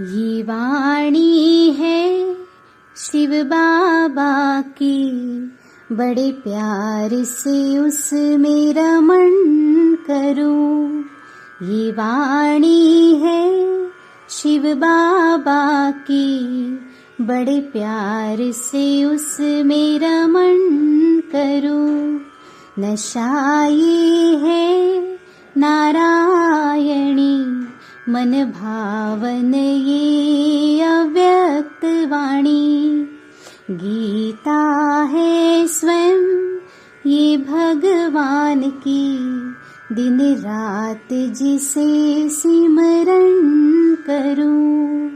ये वाणी है शिव बाबा की, बड़े प्यार से उसमें रमण करूं। ये वाणी है शिव बाबा की, बड़े प्यार से उसमें रमण करूं। नशा ये है नारायणी, मन भावन ये अव्यक्त वाणी। गीता है स्वयं ये भगवान की, दिन रात जिसे सिमरण करूं।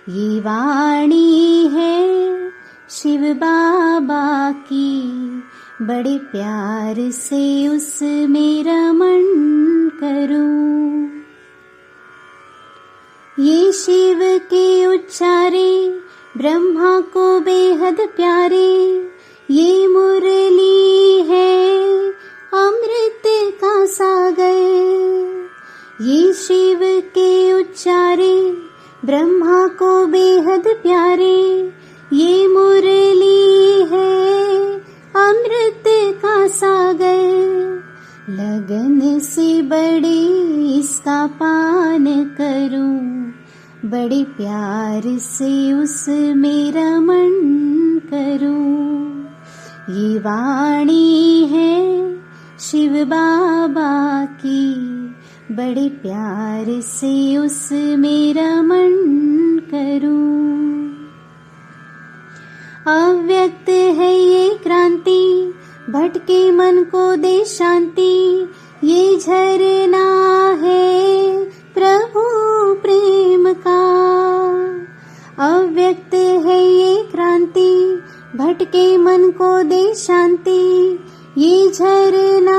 ये वाणी है शिव बाबा की, बड़े प्यार से उसमें रमण करूं। ये शिव के उच्चारे ब्रह्मा को बेहद प्यारे, ये मुरली है अमृत का सागर। ये शिव के उच्चारे ब्रह्मा को बेहद प्यारे, ये मुरली है अमृत का सागर। लगन से बड़े इसका पान करूं, बड़े प्यार से उसमें रमण करूं। ये वाणी है शिव बाबा की, बड़े प्यार से उसमें रमण करूं। अव्यक्त है ये क्रांति, भटके मन को दे शांति। ये झरना है प्रभु प्रेम का, अव्यक्त है ये क्रांति, भटके मन को दे शांति। ये झरना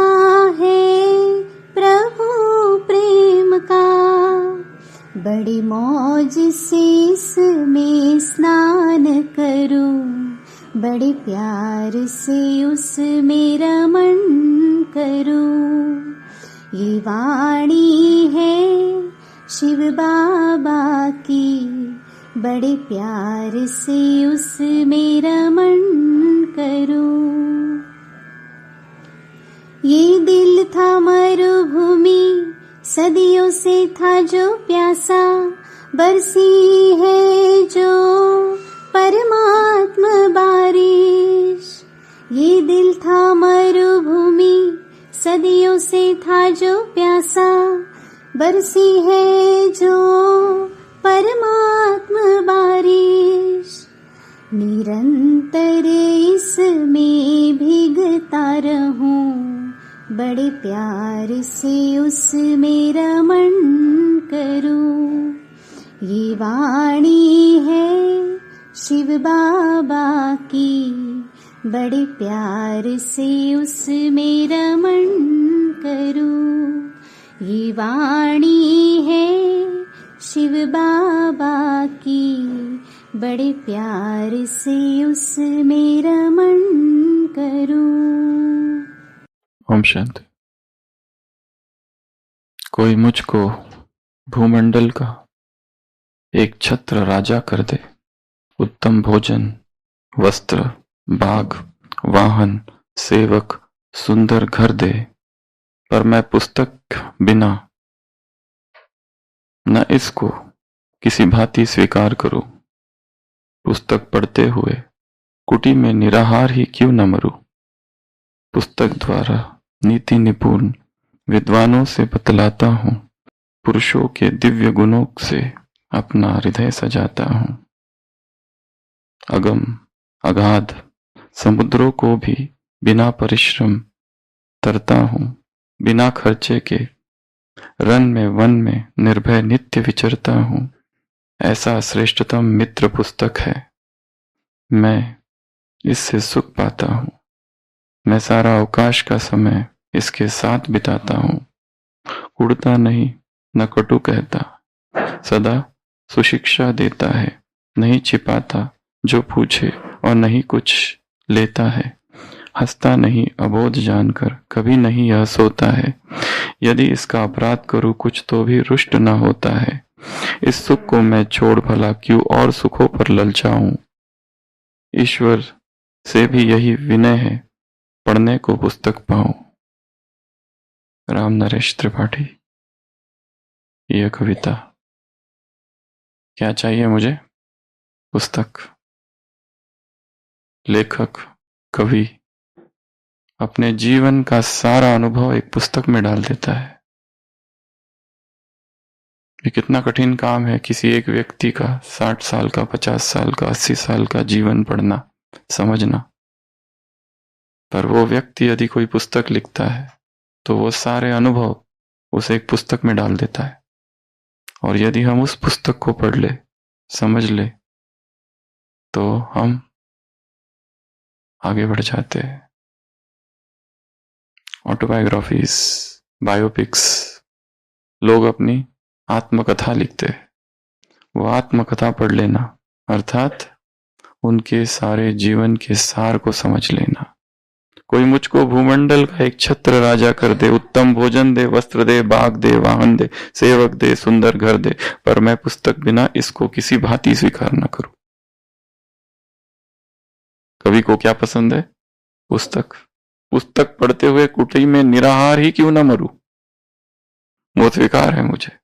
है प्रभु प्रेम का, बड़ी मौज से इसमें स्नान करूं, बड़े प्यार से उसमें रमण करूं। ये वाणी है शिव बाबा की, बड़े प्यार से उसमें रमण करूं। ये दिल था मरुभूमि, सदियों से था जो प्यासा, बरसी है जो परमात्मा बारिश। ये दिल था मरुभूमि, सदियों से था जो प्यासा, बरसी है जो परमात्मा बारिश। निरंतर इसमें भीगता रहूं, बड़े प्यार से उसमें रमण करूं। ये वाणी है शिव बाबा की, बड़े प्यार से उसमें रमण करूं। ये वाणी है शिव बाबा की, बड़े प्यार से उसमें रमण करूं। ओम शांति। कोई मुझको भूमंडल का एक छत्र राजा कर दे, उत्तम भोजन, वस्त्र, बाग, वाहन, सेवक, सुंदर घर दे, पर मैं पुस्तक बिना न इसको किसी भांति स्वीकार करूं। पुस्तक पढ़ते हुए कुटी में निराहार ही क्यों न मरूं। पुस्तक द्वारा नीति निपुण विद्वानों से बतलाता हूं, पुरुषों के दिव्य गुणों से अपना हृदय सजाता हूं। अगम अगाध समुद्रों को भी बिना परिश्रम तरता हूं, बिना खर्चे के रन में वन में निर्भय नित्य विचरता हूं। ऐसा श्रेष्ठतम मित्र पुस्तक है, मैं इससे सुख पाता हूं। मैं सारा अवकाश का समय इसके साथ बिताता हूं। उड़ता नहीं, न कटु कहता, सदा सुशिक्षा देता है, नहीं छिपाता जो पूछे और नहीं कुछ लेता है। हंसता नहीं अबोध जानकर, कभी नहीं यह सोता है। यदि इसका अपराध करूं कुछ तो भी रुष्ट न होता है। इस सुख को मैं छोड़ भला क्यों और सुखों पर ललचाऊं। ईश्वर से भी यही विनय है, पढ़ने को पुस्तक पाऊं। राम नरेश त्रिपाठी। यह कविता। क्या चाहिए मुझे? पुस्तक। लेखक, कवि अपने जीवन का सारा अनुभव एक पुस्तक में डाल देता है। ये कितना कठिन काम है किसी एक व्यक्ति का 60 साल का, 50 साल का, 80 साल का जीवन पढ़ना, समझना। पर वो व्यक्ति यदि कोई पुस्तक लिखता है तो वो सारे अनुभव उसे एक पुस्तक में डाल देता है। और यदि हम उस पुस्तक को पढ़ ले, समझ ले, तो हम आगे बढ़ जाते हैं। ऑटोबायोग्राफीज, बायोपिक्स, लोग अपनी आत्मकथा लिखते हैं। वो आत्मकथा पढ़ लेना अर्थात उनके सारे जीवन के सार को समझ लेना। कोई मुझको भूमंडल का एक छत्र राजा कर दे, उत्तम भोजन दे, वस्त्र दे, बाग दे, वाहन दे, सेवक दे, सुंदर घर दे, पर मैं पुस्तक बिना इसको किसी भांति स्वीकार न करूं। कवि को क्या पसंद है? पुस्तक। पुस्तक पढ़ते हुए कुटी में निराहार ही क्यों न मरूं, वो स्वीकार है मुझे।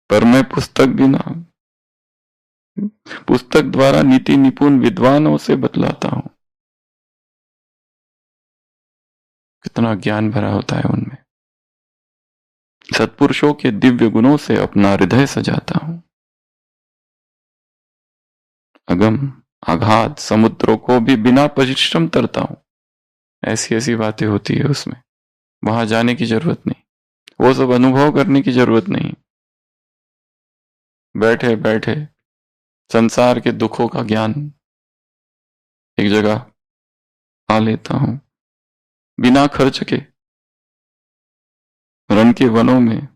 पर मैं पुस्तक बिना, पुस्तक द्वारा नीति निपुण विद्वानों से बतलाता हूं। कितना ज्ञान भरा होता है उनमें। सत्पुरुषों के दिव्य गुणों से अपना हृदय सजाता हूं। अगम आघात समुद्रों को भी बिना परिश्रम तरता हूं। ऐसी ऐसी बातें होती है उसमें। वहां जाने की जरूरत नहीं, वो सब अनुभव करने की जरूरत नहीं। बैठे बैठे संसार के दुखों का ज्ञान एक जगह पा लेता हूं। बिना खर्च के रण के वनों में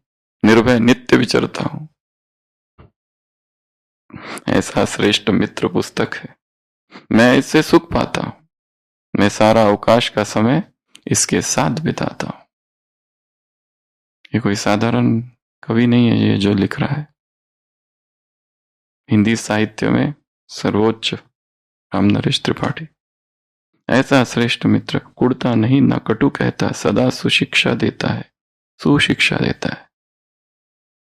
निर्भय नित्य विचरता हूं। ऐसा श्रेष्ठ मित्र पुस्तक है। मैं इससे सुख पाता हूं। मैं सारा अवकाश का समय इसके साथ बिताता हूं। ये कोई साधारण कवि नहीं है ये जो लिख रहा है। हिंदी साहित्य में सर्वोच्च राम नरेश त्रिपाठी। ऐसा श्रेष्ठ मित्र कुड़ता नहीं, न कटु कहता, सदा सुशिक्षा देता है, सुशिक्षा देता है।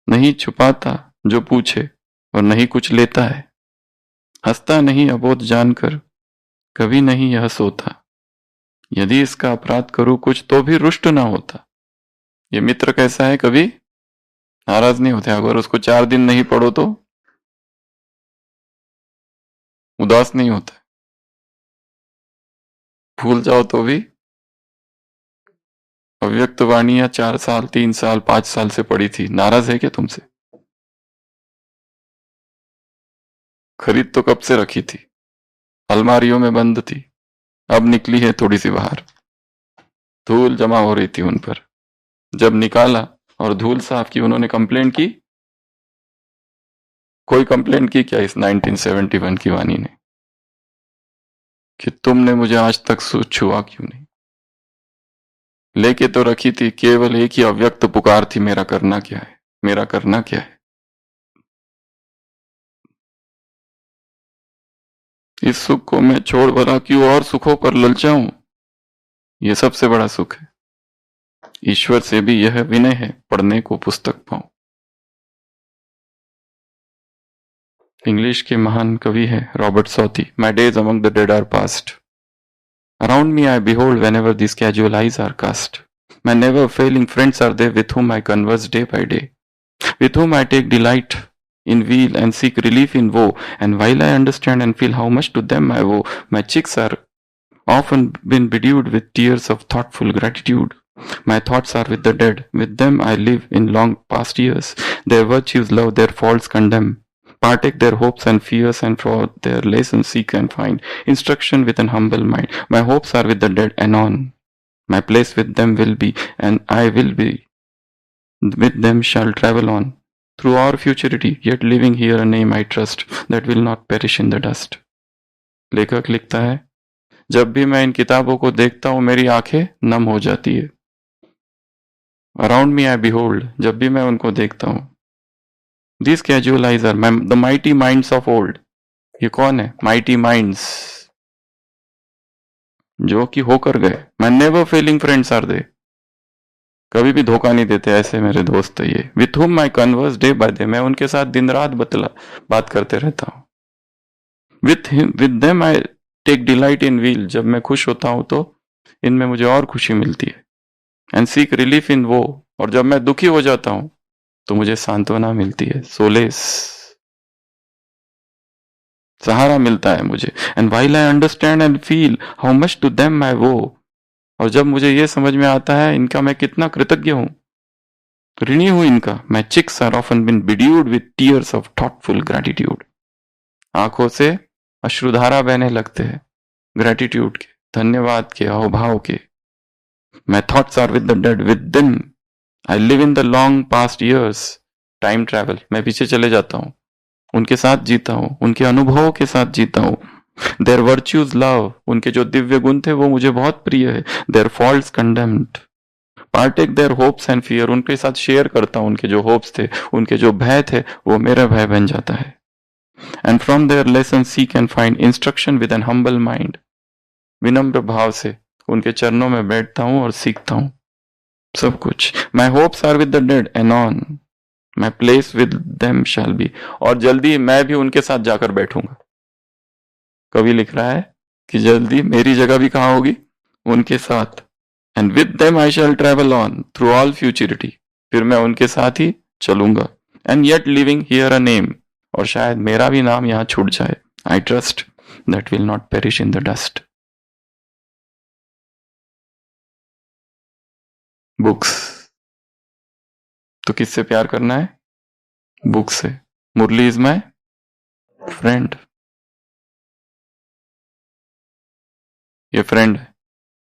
नहीं छुपाता जो पूछे और नहीं कुछ लेता है। हंसता नहीं अबोध जानकर, कभी नहीं यह सोता। यदि इसका अपराध करूं कुछ तो भी रुष्ट ना होता। ये मित्र कैसा है? कभी नाराज नहीं होते। अगर उसको 4 दिन नहीं पढ़ो तो उदास नहीं होता। भूल जाओ तो भी अव्यक्त वाणियां 4 साल, 3 साल, 5 साल से पड़ी थी, नाराज है क्या तुमसे? खरीद तो कब से रखी थी, अलमारियों में बंद थी, अब निकली है थोड़ी सी बाहर। धूल जमा हो रही थी उन पर। जब निकाला और धूल साफ की, उन्होंने कंप्लेंट की। कोई कंप्लेंट की क्या इस 1971 की वाणी ने कि तुमने मुझे आज तक छुआ क्यों नहीं? लेके तो रखी थी, केवल एक ही अव्यक्त पुकार थी, मेरा करना क्या है, मेरा करना क्या है। इस सुख को मैं छोड़ भला क्यों और सुखों पर ललचाऊं। यह सबसे बड़ा सुख है। ईश्वर से भी यह विनय है, पढ़ने को पुस्तक पाऊं। इंग्लिश के महान कवि है Robert Southey. My days among the dead are past, around me I behold whenever these casual eyes are cast. My never failing friends are there with whom I converse day by day, with whom I take delight in weal and seek relief in woe. And while I understand and feel how much to them I owe, my cheeks are often been bedewed with tears of thoughtful gratitude. My thoughts are with the dead, with them I live in long past years. Their virtues love, their faults condemn, partake their hopes and fears, and for their lessons seek and find instruction with an humble mind. My hopes are with the dead anon. My place with them will be, and I will be with them shall travel on through our futurity, yet living here a name I trust that will not perish in the dust. लेखक लिखता है, जब भी मैं इन किताबों को देखता हूं मेरी आंखें नम हो जाती है। अराउंड मी आई behold, जब भी मैं उनको देखता हूं this casual eyes are the mighty minds of old. ये कौन है? माइटी माइंड्स, जो कि होकर गए। My never failing friends are they, कभी भी धोखा नहीं देते, ऐसे मेरे दोस्त है ये। With whom my converse day by day, मैं उनके साथ दिन रात बात करते रहता हूँ। With them I take delight in weal, जब मैं खुश होता हूं तो इनमें मुझे और खुशी मिलती है। एंड सीक रिलीफ इन वो, और जब मैं दुखी हो जाता हूं तो मुझे सांत्वना मिलती है, सोलेस, सहारा मिलता है मुझे। And while I understand and feel how much to them I owe, और जब मुझे ये समझ में आता है इनका मैं कितना कृतज्ञ हूं, ऋणी हूं इनका। My cheeks are often been bedewed with tears of thoughtful gratitude, आंखों से अश्रुधारा बहने लगते हैं ग्रेटिट्यूड के, धन्यवाद के, अहोभाव के। My thoughts are with the dead, with them I live in the long past years. Time travel, मैं पीछे चले जाता हूं, उनके साथ जीता हूं, उनके अनुभवों के साथ जीता हूं। देयर वर्च्यूज लव, उनके जो दिव्य गुण थे वो मुझे बहुत प्रिय है। Their faults condemned, partake their hopes and fear, उनके साथ शेयर करता हूं, उनके जो होप्स थे, उनके जो भय थे, वो मेरा भय बन जाता है। And from their lesson seek and find instruction with an humble mind, विनम्र भाव से उनके चरणों में बैठता हूं और सीखता हूं सब कुछ। My hopes are with the dead and on my place with them shall be, और जल्दी मैं भी उनके साथ जाकर बैठूंगा। कवि लिख रहा है कि जल्दी मेरी जगह भी कहां होगी? उनके साथ। And with them I shall travel on through all futurity, फिर मैं उनके साथ ही चलूंगा। And yet living here a name, और शायद मेरा भी नाम यहां छूट जाए। I trust that will not perish in the dust. Books, तो किससे प्यार करना है? बुक से। मुरली इज माई फ्रेंड, ये फ्रेंड है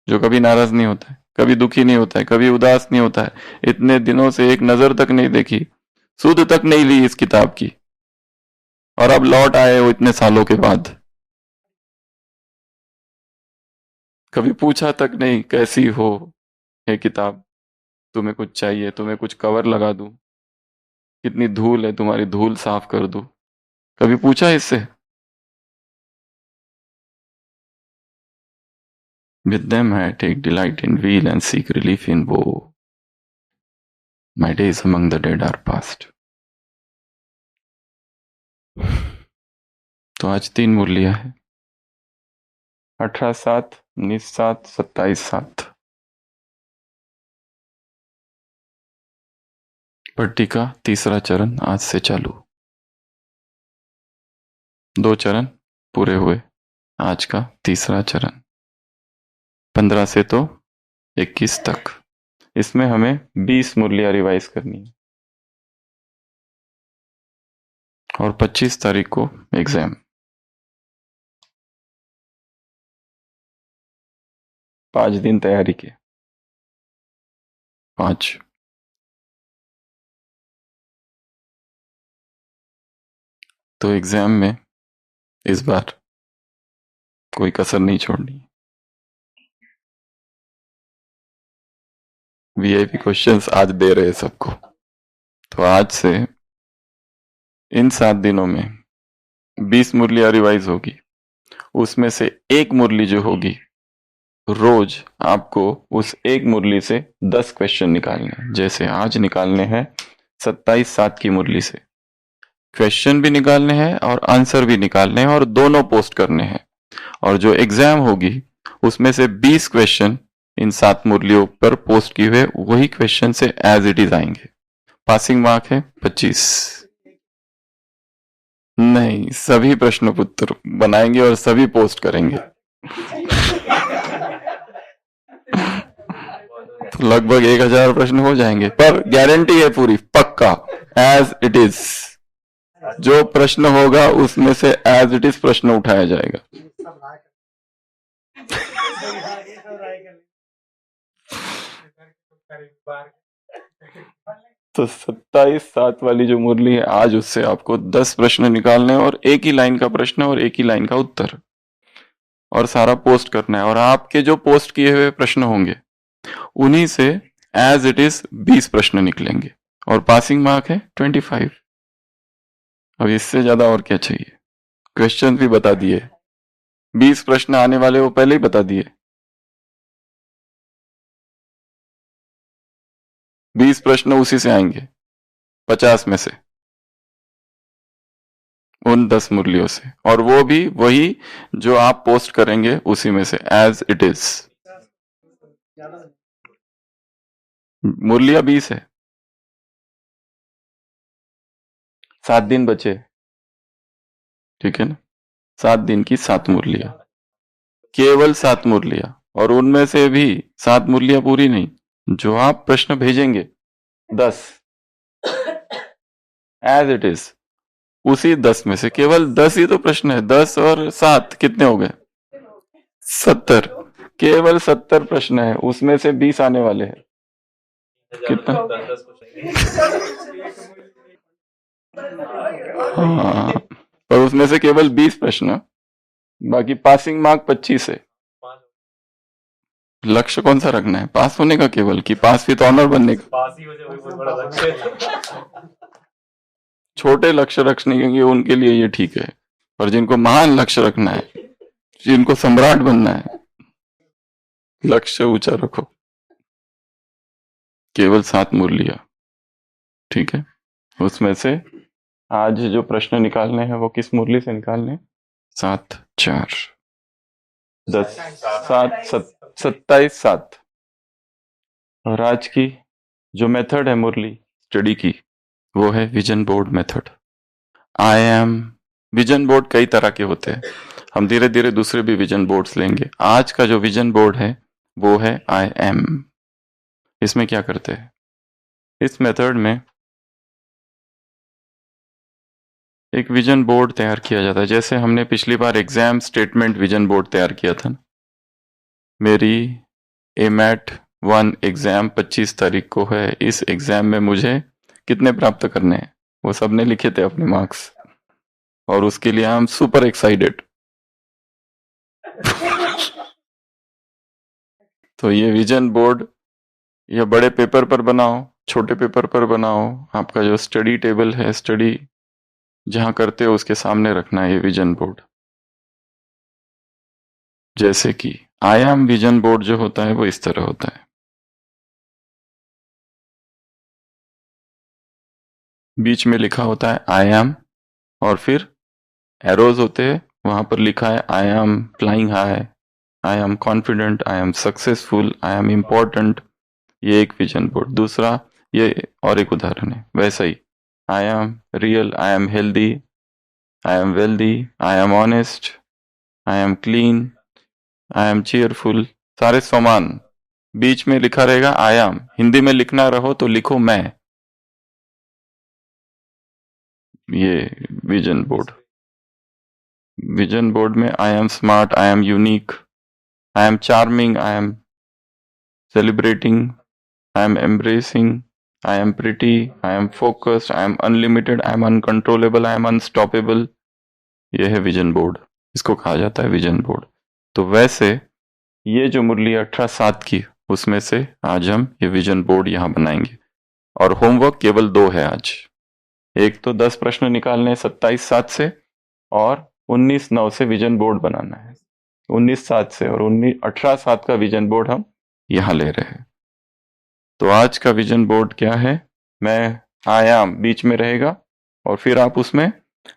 जो कभी नाराज नहीं होता है, कभी दुखी नहीं होता है, कभी उदास नहीं होता है। इतने दिनों से एक नजर तक नहीं देखी, सुध तक नहीं ली इस किताब की, और अब लौट आए हो इतने सालों के बाद। कभी पूछा तक नहीं कैसी हो ये किताब, तुम्हें कुछ चाहिए, तुम्हें कुछ कवर लगा दूं, कितनी धूल है तुम्हारी धूल साफ कर दूं, कभी पूछा इससे? With them I take delight in weal and seek relief in woe. My days among the dead are past. तो आज 3 मुरलियां हैं, 18/7, 19/7, 27/7। पट्टी का तीसरा चरण आज से चालू। 2 चरण पूरे हुए, आज का तीसरा चरण। 15 से तो 21 तक, इसमें हमें 20 मुरलियां रिवाइज करनी है, और 25 तारीख को एग्जाम। 5 दिन तैयारी के, 5। तो एग्जाम में इस बार कोई कसर नहीं छोड़नी। वीआईपी क्वेश्चंस आज दे रहे सबको, तो आज से इन 7 दिनों में 20 मुरलियां रिवाइज होगी। उसमें से एक मुरली जो होगी, रोज आपको उस एक मुरली से 10 क्वेश्चन निकालने हैं। जैसे आज निकालने हैं 27/7 की मुरली से, क्वेश्चन भी निकालने हैं और आंसर भी निकालने हैं, और दोनों पोस्ट करने हैं। और जो एग्जाम होगी उसमें से 20 क्वेश्चन इन 7 मुरलियों पर पोस्ट किए हुए वही क्वेश्चन से एज इट इज आएंगे। पासिंग मार्क है 25। नहीं, सभी प्रश्न उत्तर बनाएंगे और सभी पोस्ट करेंगे। तो लगभग 1000 प्रश्न हो जाएंगे, पर गारंटी है पूरी, पक्का एज इट इज। जो प्रश्न होगा उसमें से एज इट इज प्रश्न उठाया जाएगा। तो 27/7 वाली जो मुरली है आज, उससे आपको 10 प्रश्न निकालने हैं, और एक ही लाइन का प्रश्न और एक ही लाइन का उत्तर, और सारा पोस्ट करना है। और आपके जो पोस्ट किए हुए प्रश्न होंगे उन्हीं से एज इट इज 20 प्रश्न निकलेंगे, और पासिंग मार्क है 25। अब इससे ज्यादा और क्या चाहिए? क्वेश्चन भी बता दिए, 20 प्रश्न आने वाले वो पहले ही बता दिए। 20 प्रश्न उसी से आएंगे, 50 में से, उन 10 मुरलियों से, और वो भी वही जो आप पोस्ट करेंगे उसी में से, एज इट इज। मुरलिया 20 है, 7 दिन बचे, ठीक है ना? 7 दिन की 7 मुरलिया, केवल 7 मुरलिया, और उनमें से भी 7 मुरलिया पूरी नहीं, जो आप प्रश्न भेजेंगे 10 एज इट इज, उसी 10 में से केवल 10 ही तो प्रश्न है। 10 और 7 कितने हो गए? 70। केवल 70 प्रश्न है, उसमें से 20 आने वाले हैं। कितना? हाँ, पर उसमें से केवल 20 प्रश्न, बाकी पासिंग मार्क 25 है। लक्ष्य कौन सा रखना है? पास होने का केवल, कि पास विद ऑनर बनने का? पास ही हो जाए वही बहुत बड़ा लक्ष्य है। छोटे लक्ष्य रखने के उनके लिए ये ठीक है, पर जिनको महान लक्ष्य रखना है, जिनको सम्राट बनना है, लक्ष्य ऊंचा रखो। केवल 7 मुरलिया, ठीक है? उसमें से आज जो प्रश्न निकालने हैं वो किस मुरली से निकालने? 7 4 10 7 27 7। और आज की जो मेथड है मुरली स्टडी की, वो है vision board method. I am, vision board कई तरह के होते हैं, हम धीरे धीरे दूसरे भी विजन बोर्ड्स लेंगे। आज का जो विजन बोर्ड है वो है आई एम। इसमें क्या करते हैं? इस मेथड में एक विजन बोर्ड तैयार किया जाता है, जैसे हमने पिछली बार एग्जाम स्टेटमेंट विजन बोर्ड तैयार किया था ना। मेरी एमैट 1 एग्जाम 25 तारीख को है, इस एग्जाम में मुझे कितने प्राप्त करने हैं, वो सबने लिखे थे अपने मार्क्स, और उसके लिए आई एम सुपर एक्साइटेड। तो ये विजन बोर्ड, ये बड़े पेपर पर बनाओ, छोटे पेपर पर बनाओ, आपका जो स्टडी टेबल है, स्टडी जहां करते हो उसके सामने रखना है ये विजन बोर्ड। जैसे कि आयाम विजन बोर्ड जो होता है वो इस तरह होता है। बीच में लिखा होता है आई एम, और फिर एरोज होते हैं, वहां पर लिखा है I am flying high, I am confident, I am successful, I am important. ये एक विजन बोर्ड। दूसरा, ये और एक उदाहरण है वैसा ही, I am real, I am healthy, I am wealthy, I am honest, I am clean, I am cheerful, सारे समान। बीच में लिखा रहेगा आई एम, हिंदी में लिखना रहो तो लिखो मैं। ये विजन बोर्ड। विजन बोर्ड में I am smart, I am unique, I am charming, I am celebrating, I am embracing, I am pretty, I am focused, I am unlimited, I am uncontrollable, I am unstoppable. यह है vision board, इसको कहा जाता है vision board. तो वैसे ये जो मुरली 18/7 की, उसमें से आज हम ये विजन बोर्ड यहां बनाएंगे। और होमवर्क केवल 2 है आज। एक तो 10 प्रश्न निकालने 27/7 से, और 19/9 से विजन बोर्ड बनाना है। 19/7 से और 18/7 का विजन बोर्ड हम यहां ले रहे हैं। तो आज का विजन बोर्ड क्या है? मैं आयाम बीच में रहेगा, और फिर आप उसमें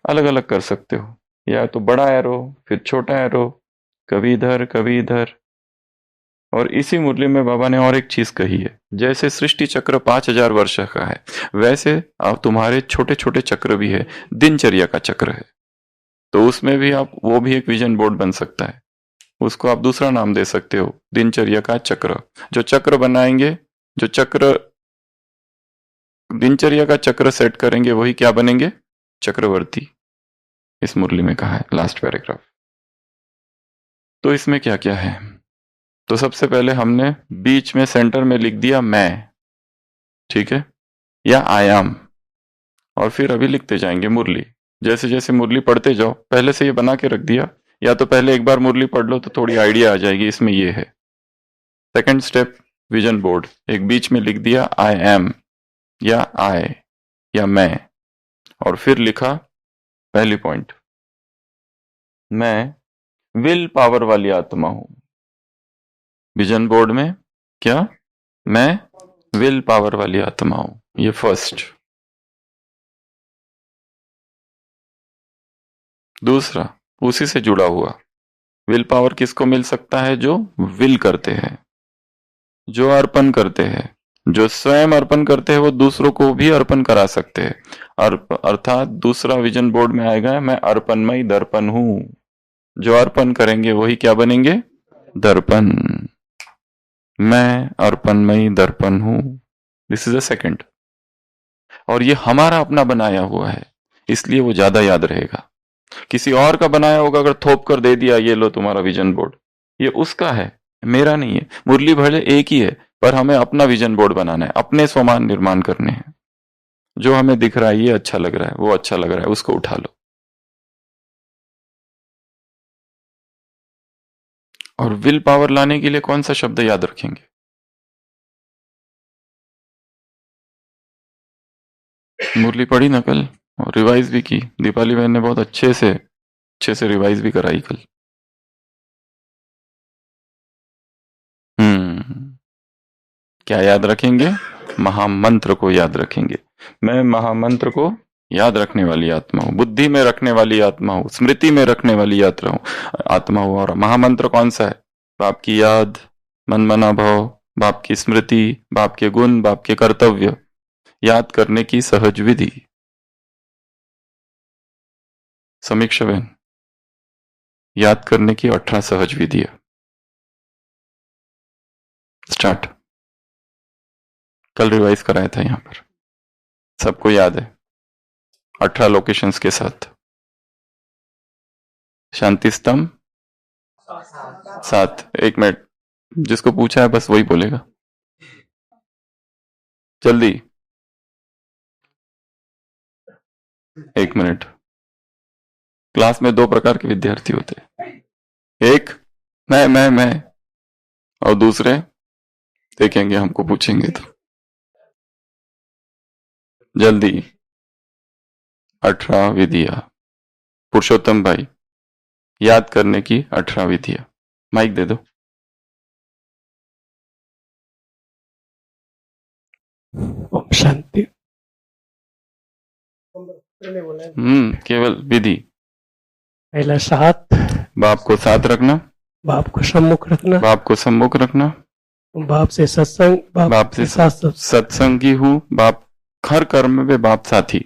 अलग अलग कर सकते हो, या तो बड़ा एरो, फिर छोटा एरो, कभी इधर कभी इधर। और इसी मुरली में बाबा ने और एक चीज कही है, जैसे सृष्टि चक्र 5000 वर्ष का है, वैसे अब तुम्हारे छोटे छोटे चक्र भी है, दिनचर्या का चक्र है। तो उसमें भी आप, वो भी एक विजन बोर्ड बन सकता है, उसको आप दूसरा नाम दे सकते हो, दिनचर्या का चक्र। जो चक्र बनाएंगे, जो चक्र दिनचर्या का चक्र सेट करेंगे, वही क्या बनेंगे? चक्रवर्ती। इस मुरली में कहा है लास्ट पैराग्राफ। तो इसमें क्या क्या है? तो सबसे पहले हमने बीच में सेंटर में लिख दिया मैं, ठीक है, या आयाम, और फिर अभी लिखते जाएंगे मुरली। जैसे जैसे मुरली पढ़ते जाओ, पहले से ये बना के रख दिया, या तो पहले एक बार मुरली पढ़ लो तो थोड़ी आइडिया आ जाएगी इसमें ये है। सेकंड स्टेप, विजन बोर्ड, एक बीच में लिख दिया आई एम, या आई, या मैं, और फिर लिखा पहली पॉइंट, मैं विल पावर वाली आत्मा हूं। विजन बोर्ड में क्या, मैं विल पावर वाली आत्मा हूं, ये फर्स्ट। दूसरा, उसी से जुड़ा हुआ, विल पावर किसको मिल सकता है? जो विल करते हैं, जो अर्पण करते हैं, जो स्वयं अर्पण करते हैं, वो दूसरों को भी अर्पण करा सकते हैं। अर्थात दूसरा विजन बोर्ड में आएगा, मैं अर्पणमय दर्पण हूं। जो अर्पण करेंगे वही क्या बनेंगे? दर्पण। मैं अर्पणमय दर्पण हूं। This is a second. और ये हमारा अपना बनाया हुआ है, इसलिए वो ज्यादा याद रहेगा। किसी और का बनाया होगा, अगर थोप कर दे दिया ये लो तुम्हारा विजन बोर्ड, ये उसका है, मेरा नहीं है। मुरली भले एक ही है, पर हमें अपना विजन बोर्ड बनाना है, अपने स्वमान निर्माण करने हैं। जो हमें दिख रहा है ये अच्छा लग रहा है, वो अच्छा लग रहा है, उसको उठा लो। और विल पावर लाने के लिए कौन सा शब्द याद रखेंगे? मुरली पढ़ी ना कल, और रिवाइज भी की। दीपाली बहन ने बहुत अच्छे से रिवाइज भी कराई कल। क्या याद रखेंगे? महामंत्र को याद रखेंगे। मैं महामंत्र को याद रखने वाली आत्मा हूं, बुद्धि में रखने वाली आत्मा हूं, स्मृति में रखने वाली आत्मा हूं। और महामंत्र कौन सा है? बाप की याद, मन मना भाव, बाप की स्मृति, बाप के गुण, बाप के कर्तव्य, याद करने की सहज विधि। समीक्षा बहन, याद करने की 18 सहज विधि है। स्टार्ट। कल रिवाइज कराया था यहां पर, सबको याद है, 18 लोकेशंस के साथ। शांति स्तंभ 7। 1 मिनट, जिसको पूछा है बस वही बोलेगा, जल्दी। 1 मिनट। क्लास में 2 प्रकार के विद्यार्थी होते हैं, एक मैं, और दूसरे देखेंगे, हमको पूछेंगे तो। जल्दी। 18 विधियां। पुरुषोत्तम भाई, याद करने की 18 विधियां। माइक दे दो। शांति। केवल विधि। पहला साथ, बाप को साथ रखना, बाप को सम्मुख रखना, बाप को सम्मुख रखना, बाप से सत्संग, बाप से सत्संगी हूँ, बाप हर कर्म में बाप साथी।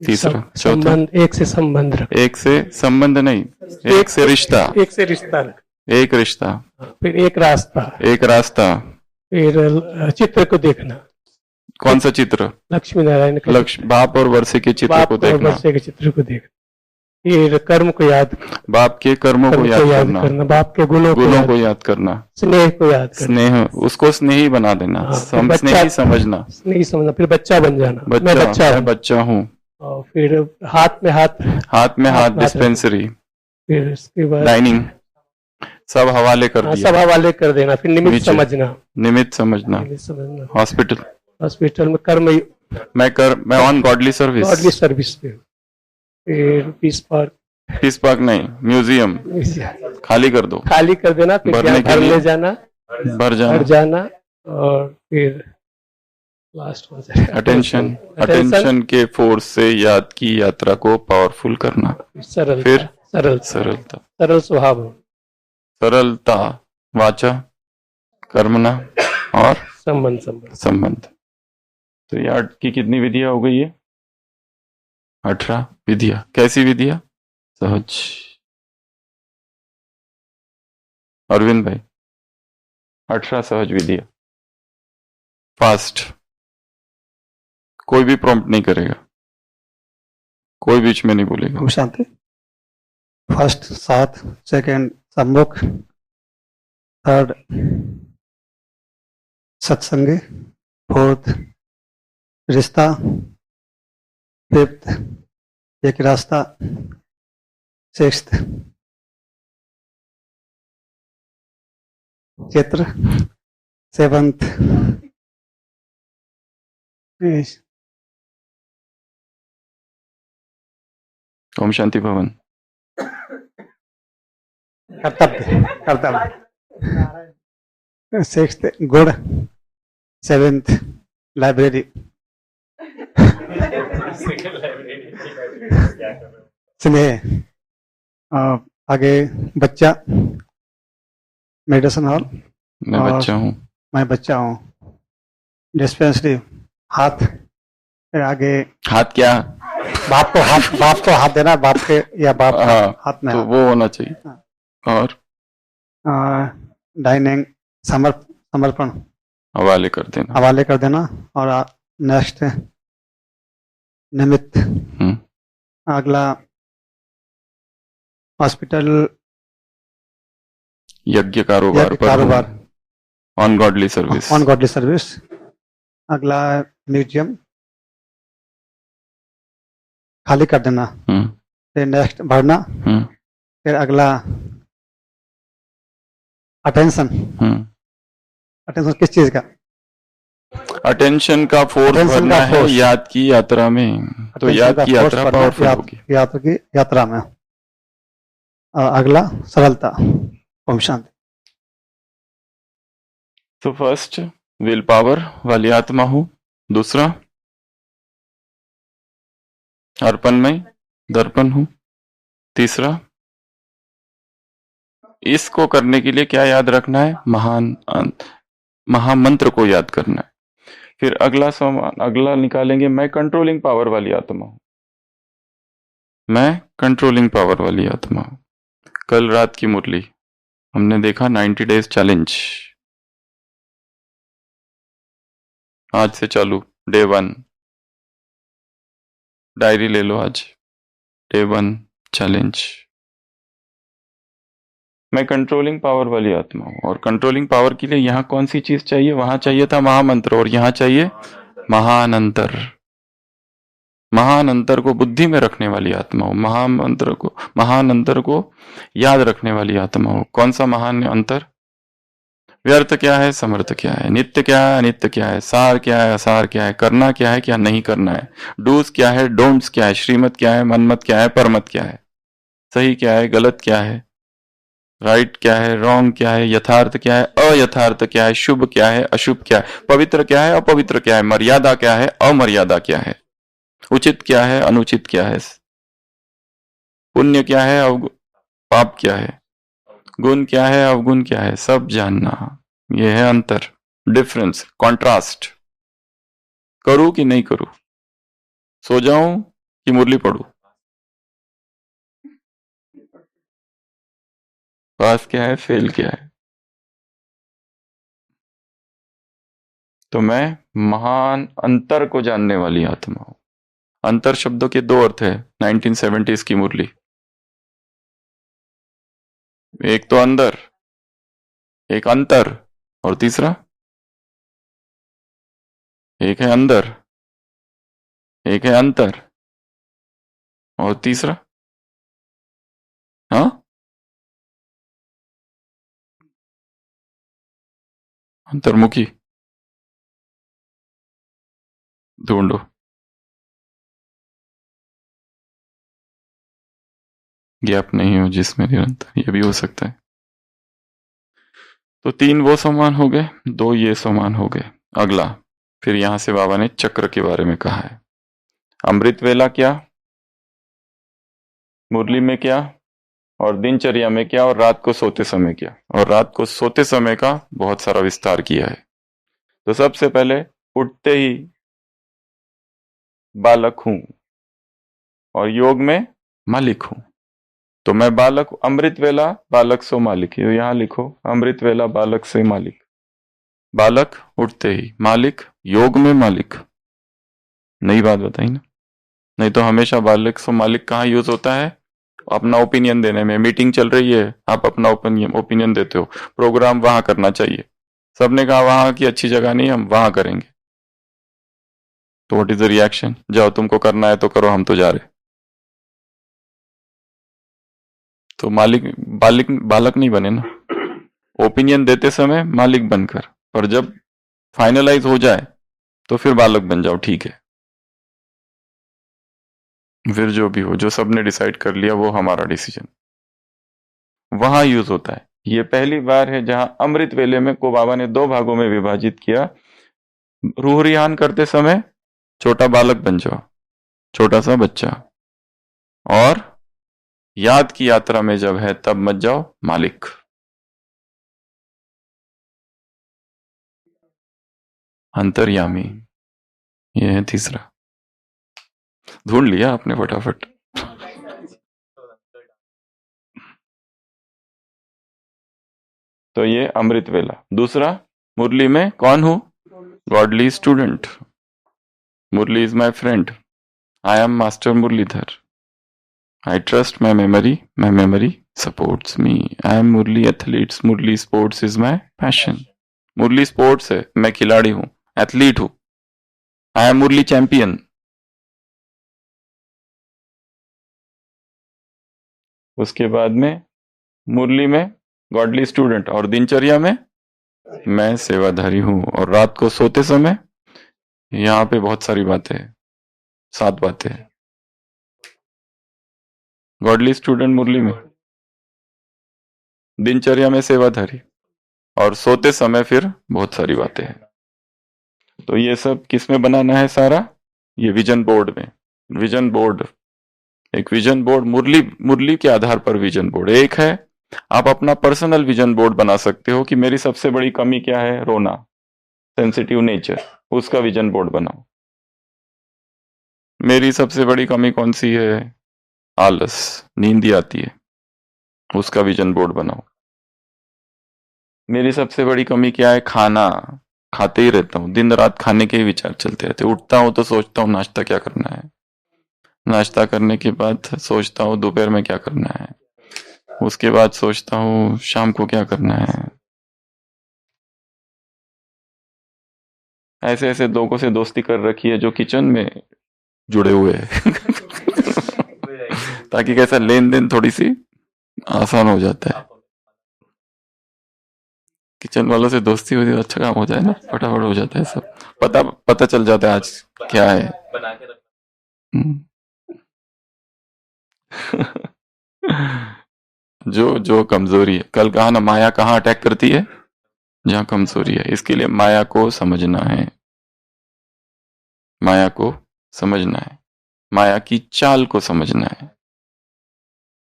तीसरा, चौथा, एक से संबंध रखना। एक से संबंध नहीं, एक से रिश्ता। एक से रिश्ता रखना। एक रिश्ता, फिर एक रास्ता, एक रास्ता। फिर चित्र को देखना। कौन सा चित्र? लक्ष्मी नारायण का लक्ष्मी, बाप और वर्षे के चित्र को देखना। वर्षे के चित्र को देखना। फिर कर्म को याद, बाप के कर्मों को याद करना, बाप के गुणों को याद करना, स्नेह को याद करना, स्नेह, उसको स्नेही बना देना, स्नेही समझना, स्नेही समझना। फिर बच्चा बन जाना, मैं बच्चा हूँ। और फिर हाथ में हाथ डिस्पेंसरी, फिर उसके बाद डाइनिंग, सब हवाले कर दिया, सब हवाले कर देना। फिर निमित्त समझना, हॉस्पिटल में कर्म, मैं ऑन गॉडली सर्विस। फिर पीस पार्क नहीं, म्यूजियम खाली कर दो, खाली कर देना। फिर घर ले जाना, भर जाना। और फिर लास्ट अटेंशन के फोर्स से याद की यात्रा को पावरफुल करना। फिर सरलता, सरल स्वभाव, सरलता, वाचा, कर्मणा और संबंध। तो याद की कितनी विधियां हो गई है? 18 विधियां। कैसी विधियां? सहज। अरविंद भाई, 18 सहज विधियां। फास्ट, कोई भी प्रॉम्प्ट नहीं करेगा, कोई बीच में नहीं बोलेगा। शांति। फर्स्ट साथ, सेकंड सम्मुख, थर्ड सत्संगी, फोर्थ रिश्ता, फिफ्थ एक रास्ता, सिक्स्थ चित्र, सेवंथ ओम शांति भवन। कर्तव्य। Sixth good. Seventh library. स्नेह। आगे बच्चा, मेडिसिन हॉल। मैं बच्चा हूँ। मैं बच्चा हूँ। डिस्पेंसरी, हाथ। फिर आगे हाथ क्या? बाप को हाथ देना, बाप के या बाप हाँ, हाथ में तो वो होना चाहिए। और डाइनिंग, समर्पण, हवाले कर देना। और नेक्स्ट निमित्त। अगला हॉस्पिटल, यज्ञ कारोबार, अनगॉडली सर्विस। अगला म्यूजियम, खाली कर देना। फिर नेक्स्ट भरना। फिर अगला अटेंशन। किस चीज का? अटेंशन का फोर्स भरना है याद की यात्रा में, तो याद की यात्रा पावरफुल होगी। याद की यात्रा में। अगला सरलता। ओम शांति। तो फर्स्ट विल पावर वाली आत्मा हूं। दूसरा अर्पणमय दर्पण हूं। तीसरा इसको करने के लिए क्या याद रखना है? महामंत्र को याद करना है। फिर अगला निकालेंगे, मैं कंट्रोलिंग पावर वाली आत्मा हूं। मैं कंट्रोलिंग पावर वाली आत्मा हूं। कल रात की मुरली हमने देखा 90 डेज चैलेंज। आज से चालू, डे 1। डायरी ले लो, आज डे 1 चैलेंज। मैं कंट्रोलिंग पावर वाली आत्मा हूं, और कंट्रोलिंग पावर के लिए यहां कौन सी चीज चाहिए? वहां चाहिए था महामंत्र, और यहां चाहिए महानंतर। महानंतर को बुद्धि में रखने वाली आत्मा हो। महानंतर को याद रखने वाली आत्मा हो। कौन सा महान अंतर? व्यर्थ क्या है, समर्थ क्या है, नित्य क्या है, अनित्य क्या है, सार क्या है, असार क्या है, करना क्या है, क्या नहीं करना है, डूज क्या है, डोंट्स क्या है, श्रीमत क्या है, मनमत क्या है, परमत क्या है, सही क्या है, गलत क्या है, राइट क्या है, रॉन्ग क्या है, यथार्थ क्या है, अयथार्थ क्या है, शुभ क्या है, अशुभ क्या है, पवित्र क्या है, अपवित्र क्या है, मर्यादा क्या है, अमर्यादा क्या है, उचित क्या है, अनुचित क्या है, पुण्य क्या है, पाप क्या है, गुण क्या है, अवगुण क्या है, सब जानना। यह है अंतर, डिफरेंस, कॉन्ट्रास्ट। करूं कि नहीं करूं, सो जाऊं कि मुरली पढ़ूं, पास क्या है, फेल क्या है। तो मैं महान अंतर को जानने वाली आत्मा हूं। अंतर शब्दों के 2 अर्थ है 1970s की मुरली। एक तो अंदर, एक अंतर, और तीसरा एक है अंदर, एक है अंतर, और तीसरा हाँ अंतर्मुखी। ढूंढो। गैप नहीं हो जिसमें निरंतर, ये भी हो सकता है। तो 3 वो समान हो गए, 2 ये समान हो गए। अगला फिर यहां से बाबा ने चक्र के बारे में कहा है। अमृत वेला क्या, मुरली में क्या, और दिनचर्या में क्या, और रात को सोते समय क्या। और रात को सोते समय का बहुत सारा विस्तार किया है। तो सबसे पहले उठते ही बालक हूं और योग में मालिक हूं। तो मैं बालक, अमृत वेला बालक सो मालिक, ये यहां लिखो, अमृत वेला बालक से मालिक। बालक उठते ही, मालिक योग में मालिक। नई बात बताई ना? नहीं तो हमेशा बालक सो मालिक कहाँ यूज होता है? अपना ओपिनियन देने में। मीटिंग चल रही है, आप अपना ओपिनियन देते हो, प्रोग्राम वहां करना चाहिए, सबने कहा वहां की अच्छी जगह नहीं, हम वहां करेंगे। तो व्हाट इज द रिएक्शन? जाओ, तुमको करना है तो करो, हम तो जा रहे। तो बालक नहीं बने ना, ओपिनियन देते समय मालिक बनकर, और जब फाइनलाइज हो जाए तो फिर बालक बन जाओ, ठीक है। फिर जो भी हो, जो सबने डिसाइड कर लिया वो हमारा डिसीजन, वहां यूज होता है। ये पहली बार है जहां अमृत वेले में को बाबा ने दो भागों में विभाजित किया। रूह रिहान करते समय छोटा बालक बन जाओ, छोटा सा बच्चा, और याद की यात्रा में जब है तब मत जाओ मालिक। अंतर्यामी, ये है तीसरा। ढूंढ लिया आपने फटाफट। तो ये अमृत वेला। दूसरा, मुरली में कौन हूं? Godly student. Murli is my friend. I am master Murlidhar. I trust my memory supports me. I am Murli athletes, Murli sports is my passion. Murli sports है, मैं खिलाड़ी हूं, एथलीट हूं। I am Murli champion. उसके बाद में मुरली में गॉडली स्टूडेंट, और दिनचर्या में मैं सेवाधारी हूं। और रात को सोते समय यहां पे बहुत सारी बातें, 7 बातें। गॉडली स्टूडेंट मुरली में, दिनचर्या में सेवाधारी, और सोते समय फिर बहुत सारी बातें हैं। तो ये सब किस में बनाना है सारा? ये विजन बोर्ड में। विजन बोर्ड, एक विजन बोर्ड, मुरली के आधार पर विजन बोर्ड एक है। आप अपना पर्सनल विजन बोर्ड बना सकते हो कि मेरी सबसे बड़ी कमी क्या है, रोना, सेंसिटिव नेचर, उसका विजन बोर्ड बनाओ। मेरी सबसे बड़ी कमी कौन सी है, आलस, नींद ही आती है, उसका विजन बोर्ड बनाओ। मेरी सबसे बड़ी कमी क्या है, खाना, खाते ही रहता हूँ, दिन रात खाने के ही विचार चलते रहते। उठता हूँ तो सोचता हूँ नाश्ता क्या करना है, नाश्ता करने के बाद सोचता हूँ दोपहर में क्या करना है, उसके बाद सोचता हूँ शाम को क्या करना है। ऐसे ऐसे लोगों से दोस्ती कर रखी है जो किचन में जुड़े हुए हैं ताकि कैसा लेन देन थोड़ी सी आसान हो जाता है। किचन वालों से दोस्ती होती है, अच्छा काम हो जाए ना, फटाफट हो जाता है सब, पता चल जाता है आज क्या है। जो जो कमजोरी है, कल कहा ना, माया कहाँ अटैक करती है, जहां कमजोरी है। इसके लिए माया को समझना है, माया को समझना है, माया की चाल को समझना है,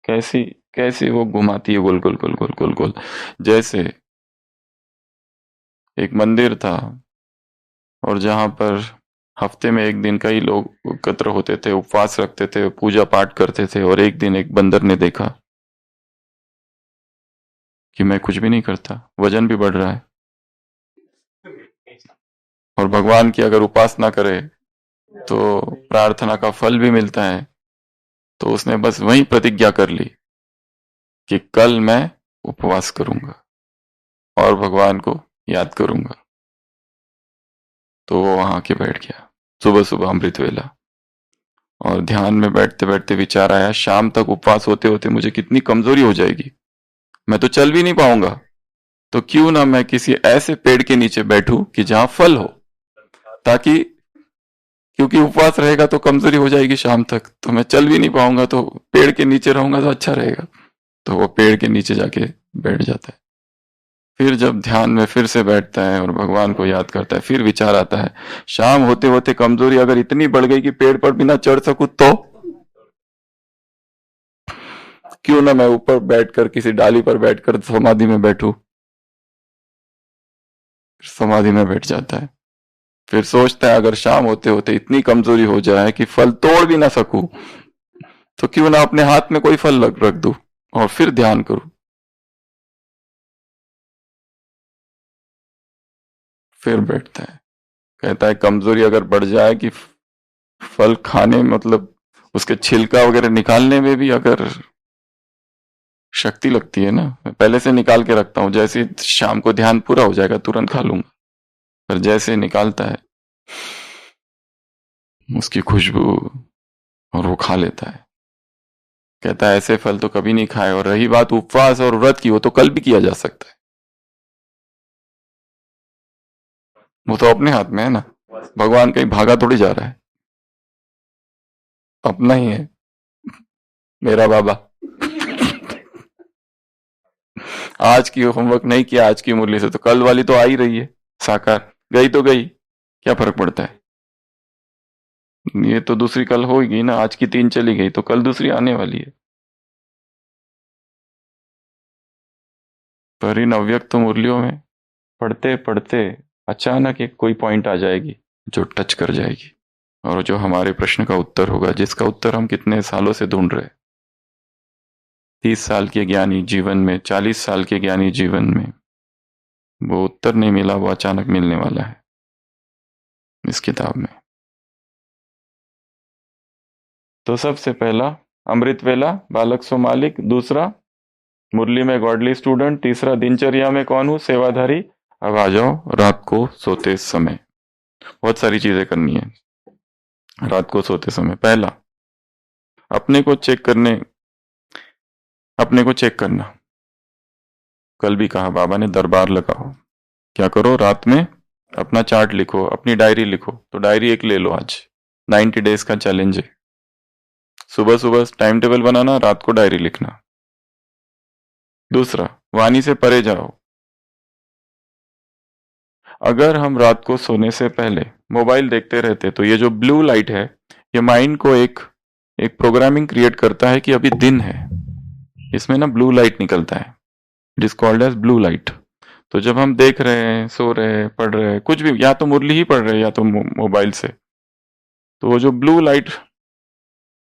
कैसी कैसी वो घुमाती है गोल गोल गोल गोल गोल गोल। जैसे एक मंदिर था, और जहां पर हफ्ते में एक दिन कई लोग एकत्र होते थे, उपवास रखते थे, पूजा पाठ करते थे, और एक दिन एक बंदर ने देखा कि मैं कुछ भी नहीं करता, वजन भी बढ़ रहा है, और भगवान की अगर उपासना करे तो प्रार्थना का फल भी मिलता है। तो उसने बस वही प्रतिज्ञा कर ली कि कल मैं उपवास करूंगा और भगवान को याद करूंगा। तो वो वहां के बैठ गया सुबह सुबह अमृत वेला, और ध्यान में बैठते बैठते विचार आया, शाम तक उपवास होते होते मुझे कितनी कमजोरी हो जाएगी, मैं तो चल भी नहीं पाऊंगा। तो क्यों ना मैं किसी ऐसे पेड़ के नीचे बैठूं कि जहां फल हो, ताकि, क्योंकि उपवास रहेगा तो कमजोरी हो जाएगी शाम तक, तो मैं चल भी नहीं पाऊंगा, तो पेड़ के नीचे रहूंगा तो अच्छा रहेगा। तो वो पेड़ के नीचे जाके बैठ जाता है। फिर जब ध्यान में फिर से बैठता है और भगवान को याद करता है, फिर विचार आता है, शाम होते होते कमजोरी अगर इतनी बढ़ गई कि पेड़ पर भी ना चढ़ सकूं, तो क्यों ना मैं ऊपर बैठकर किसी डाली पर बैठकर समाधि में बैठूं। समाधि में बैठ जाता है। फिर सोचता है, अगर शाम होते होते इतनी कमजोरी हो जाए कि फल तोड़ भी ना सकूं, तो क्यों ना अपने हाथ में कोई फल रख दूं और फिर ध्यान करूं। फिर बैठता है, कहता है कमजोरी अगर बढ़ जाए कि फल खाने, मतलब उसके छिलका वगैरह निकालने में भी अगर शक्ति लगती है ना, मैं पहले से निकाल के रखता हूं, जैसे शाम को ध्यान पूरा हो जाएगा तुरंत खा लूंगा। पर जैसे निकालता है उसकी खुशबू, और वो खा लेता है। कहता है ऐसे फल तो कभी नहीं खाए। और रही बात उपवास और व्रत की, वो तो कल भी किया जा सकता है, वो तो अपने हाथ में है ना, भगवान कहीं भागा थोड़ी जा रहा है। अपना ही है मेरा बाबा। आज की होमवर्क नहीं किया आज की मुरली से तो कल वाली तो आ ही रही है साकार, गई तो गई, क्या फर्क पड़ता है। ये तो दूसरी कल होगी ना, आज की 3 चली गई तो कल दूसरी आने वाली है। पर इन अव्यक्त मुरलियों में पढ़ते पढ़ते अचानक एक कोई पॉइंट आ जाएगी जो टच कर जाएगी, और जो हमारे प्रश्न का उत्तर होगा, जिसका उत्तर हम कितने सालों से ढूंढ रहे। 30 साल के ज्ञानी जीवन में, 40 साल के ज्ञानी जीवन में वो उत्तर नहीं मिला, वो अचानक मिलने वाला है इस किताब में। तो सबसे पहला अमृत वेला, बालक सो मालिक। दूसरा मुरली में गॉडली स्टूडेंट। तीसरा दिनचर्या में कौन हूं, सेवाधारी। अब आ जाओ रात को सोते समय, बहुत सारी चीजें करनी है रात को सोते समय। पहला, अपने को चेक करना। कल भी कहा बाबा ने, दरबार लगाओ। क्या करो, रात में अपना चार्ट लिखो, अपनी डायरी लिखो। तो डायरी एक ले लो, आज 90 डेज का चैलेंज है। सुबह सुबह टाइम टेबल बनाना, रात को डायरी लिखना। दूसरा, वाणी से परे जाओ। अगर हम रात को सोने से पहले मोबाइल देखते रहते तो ये जो ब्लू लाइट है, ये माइंड को एक प्रोग्रामिंग क्रिएट करता है कि अभी दिन है। इसमें ना ब्लू लाइट निकलता है, it is called as blue light. तो जब हम देख रहे हैं, सो रहे हैं, पढ़ रहे हैं, कुछ भी, या तो मुरली ही पढ़ रहे हैं या तो मोबाइल से, तो वो जो ब्लू लाइट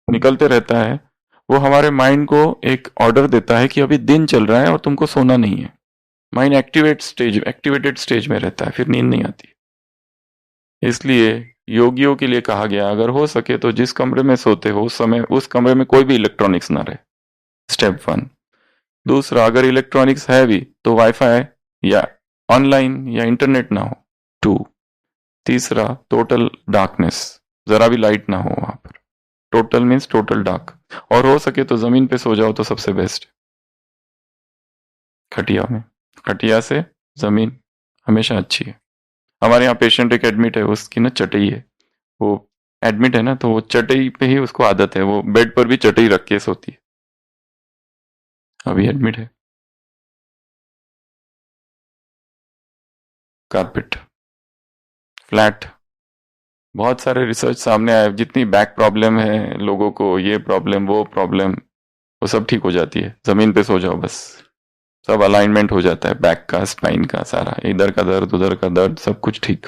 निकलते रहता है वो हमारे माइंड को एक ऑर्डर देता है कि अभी दिन चल रहा है और तुमको सोना नहीं है। माइंड एक्टिवेटेड स्टेज में रहता है, फिर नींद नहीं आती। इसलिए योगियों के लिए कहा गया, अगर हो सके तो जिस कमरे में सोते हो उस कमरे में कोई भी इलेक्ट्रॉनिक्स ना रहे, स्टेप 1। दूसरा, अगर इलेक्ट्रॉनिक्स है भी तो वाईफाई या ऑनलाइन या इंटरनेट ना हो, 2। तीसरा, टोटल डार्कनेस, जरा भी लाइट ना हो वहां पर। Total means total dark. और हो सके तो जमीन पे सो जाओ तो सबसे बेस्ट, खटिया में। खटिया से जमीन हमेशा अच्छी है। हमारे यहाँ पेशेंट एक एडमिट है, उसकी ना चटई है, वो एडमिट है ना, तो वो चटई पे ही उसको आदत है, वो बेड पर भी चटई रख के सोती है, अभी एडमिट है। Carpet, flat. बहुत सारे रिसर्च सामने आए, जितनी बैक प्रॉब्लम है लोगों को, ये प्रॉब्लम वो प्रॉब्लम, वो सब ठीक हो जाती है, जमीन पे सो जाओ बस, सब अलाइनमेंट हो जाता है, बैक का, स्पाइन का, सारा, इधर का दर्द उधर का दर्द, सब कुछ ठीक।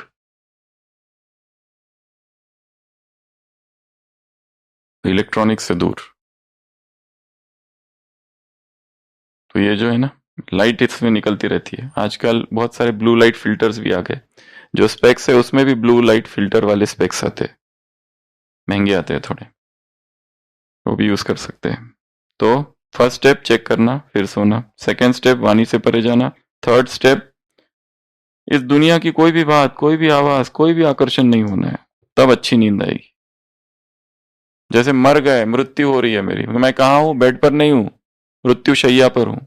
इलेक्ट्रॉनिक्स से दूर। तो ये जो है ना, लाइट इसमें निकलती रहती है। आजकल बहुत सारे ब्लू लाइट फिल्टर्स भी आ गए, जो स्पेक्स है उसमें भी ब्लू लाइट फिल्टर वाले स्पेक्स आते हैं, महंगे आते हैं थोड़े, वो भी यूज कर सकते हैं। तो फर्स्ट स्टेप चेक करना, फिर सोना। सेकेंड स्टेप वाणी से परे जाना। थर्ड स्टेप, इस दुनिया की कोई भी बात, कोई भी आवाज, कोई भी आकर्षण नहीं होना है, तब अच्छी नींद आएगी। जैसे मर गए, मृत्यु हो रही है मेरी, मैं कहाँ हूं, बेड पर नहीं हूं, मृत्यु शैया पर हूं,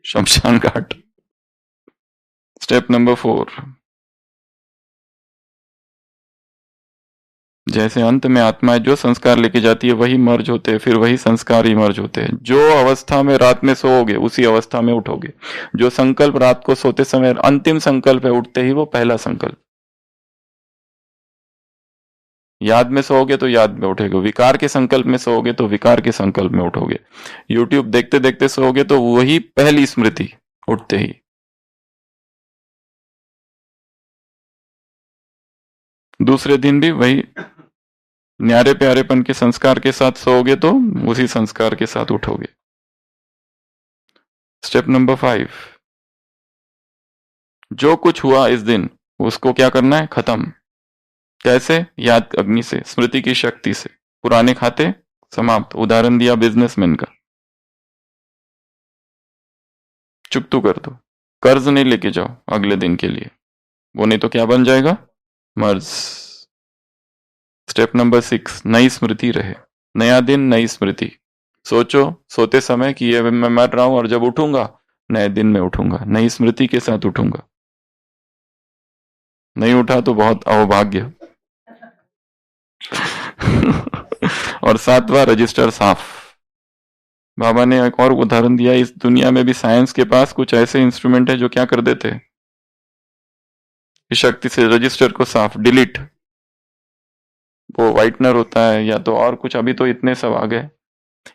शमशान घाट। स्टेप नंबर 4, जैसे अंत में आत्मा जो संस्कार लेके जाती है वही मर्ज होते हैं, फिर वही संस्कार ही मर्ज होते हैं। जो अवस्था में रात में सोओगे उसी अवस्था में उठोगे। जो संकल्प रात को सोते समय अंतिम संकल्प है, उठते ही वो पहला संकल्प। याद में सोओगे तो याद में उठोगे, विकार के संकल्प में सोओगे तो विकार के संकल्प में उठोगे। यूट्यूब देखते देखते सोओगे तो वही पहली स्मृति उठते ही। दूसरे दिन भी वही न्यारे प्यारेपन के संस्कार के साथ सोओगे तो उसी संस्कार के साथ उठोगे। स्टेप नंबर 5, जो कुछ हुआ इस दिन उसको क्या करना है, खत्म। कैसे, याद अग्नि से, स्मृति की शक्ति से। पुराने खाते समाप्त। उदाहरण दिया बिजनेसमैन का, चुकतू कर दो, कर्ज नहीं लेके जाओ अगले दिन के लिए, वो नहीं तो क्या बन जाएगा, मर्ज। स्टेप नंबर 6, नई स्मृति रहे। नया दिन नई स्मृति। सोचो सोते समय कि ये मैं मर रहा हूं और जब उठूंगा नए दिन में उठूंगा, नई स्मृति के साथ उठूंगा। नहीं उठा तो बहुत अहोभाग्य। और 7वां रजिस्टर साफ। बाबा ने एक और उदाहरण दिया, इस दुनिया में भी साइंस के पास कुछ ऐसे इंस्ट्रूमेंट है जो क्या कर देते हैं, इस शक्ति से रजिस्टर को साफ, डिलीट। वो व्हाइटनर होता है या तो और कुछ, अभी तो इतने सब आ गए,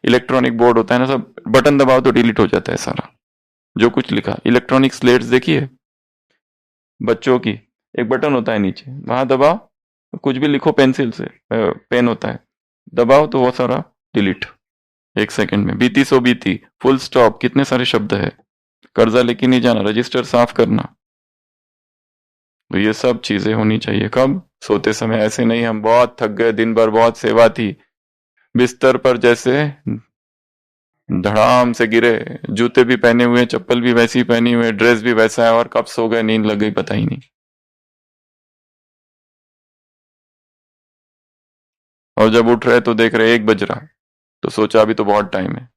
इलेक्ट्रॉनिक बोर्ड होता है ना, सब बटन दबाओ तो डिलीट हो जाता है सारा जो कुछ लिखा। इलेक्ट्रॉनिक स्लेट्स देखिए बच्चों की, एक बटन होता है नीचे, वहां दबाओ कुछ भी लिखो, पेंसिल से पेन होता है, दबाओ तो वो सारा डिलीट 1 सेकंड में। बीती सो बीती, फुल स्टॉप, कितने सारे शब्द है। कर्जा लेके नहीं जाना, रजिस्टर साफ करना। तो ये सब चीजें होनी चाहिए। कब? सोते समय। ऐसे नहीं हम बहुत थक गए, दिन भर बहुत सेवा थी, बिस्तर पर जैसे धड़ाम से गिरे, जूते भी पहने हुए, चप्पल भी वैसी पहनी हुई, ड्रेस भी वैसा है, और कब सो गए, नींद लग गई पता ही नहीं। और जब उठ रहे तो देख रहे 1 बज रहा, तो सोचा अभी तो बहुत टाइम है,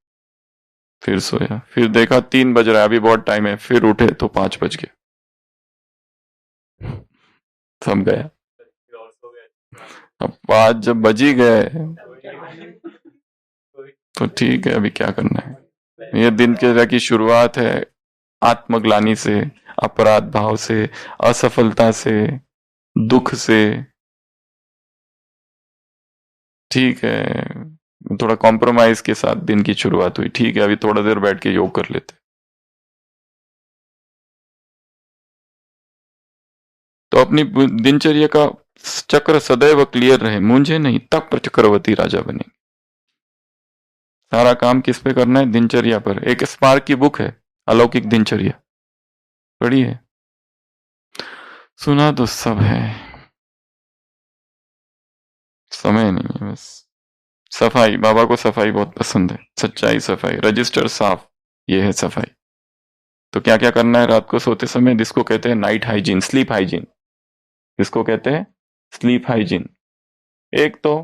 फिर सोया, फिर देखा 3 बज रहा है, अभी बहुत टाइम है, फिर उठे तो 5 बज गए, सब गया। अब 5 जब बज ही गए तो ठीक है, अभी क्या करना है। ये दिनचर्या की शुरुआत है आत्मग्लानि से, अपराध भाव से, असफलता से, दुख से। ठीक है, थोड़ा कॉम्प्रोमाइज के साथ दिन की शुरुआत हुई, ठीक है, अभी थोड़ा देर बैठ के योग कर लेते। तो अपनी दिनचर्या का चक्र सदैव क्लियर रहे, मूंझे नहीं, तब पर चक्रवर्ती राजा बने। सारा काम किस पे करना है? दिनचर्या पर। एक स्पार्क की बुक है, अलौकिक दिनचर्या, पढ़ी है? सुना तो सब है, समय नहीं है बस। सफाई, बाबा को सफाई बहुत पसंद है, सच्चाई, सफाई, रजिस्टर साफ, ये है सफाई। तो क्या क्या करना है रात को सोते समय? जिसको कहते हैं नाइट हाइजीन, स्लीप हाइजीन, जिसको कहते हैं स्लीप हाइजीन। एक तो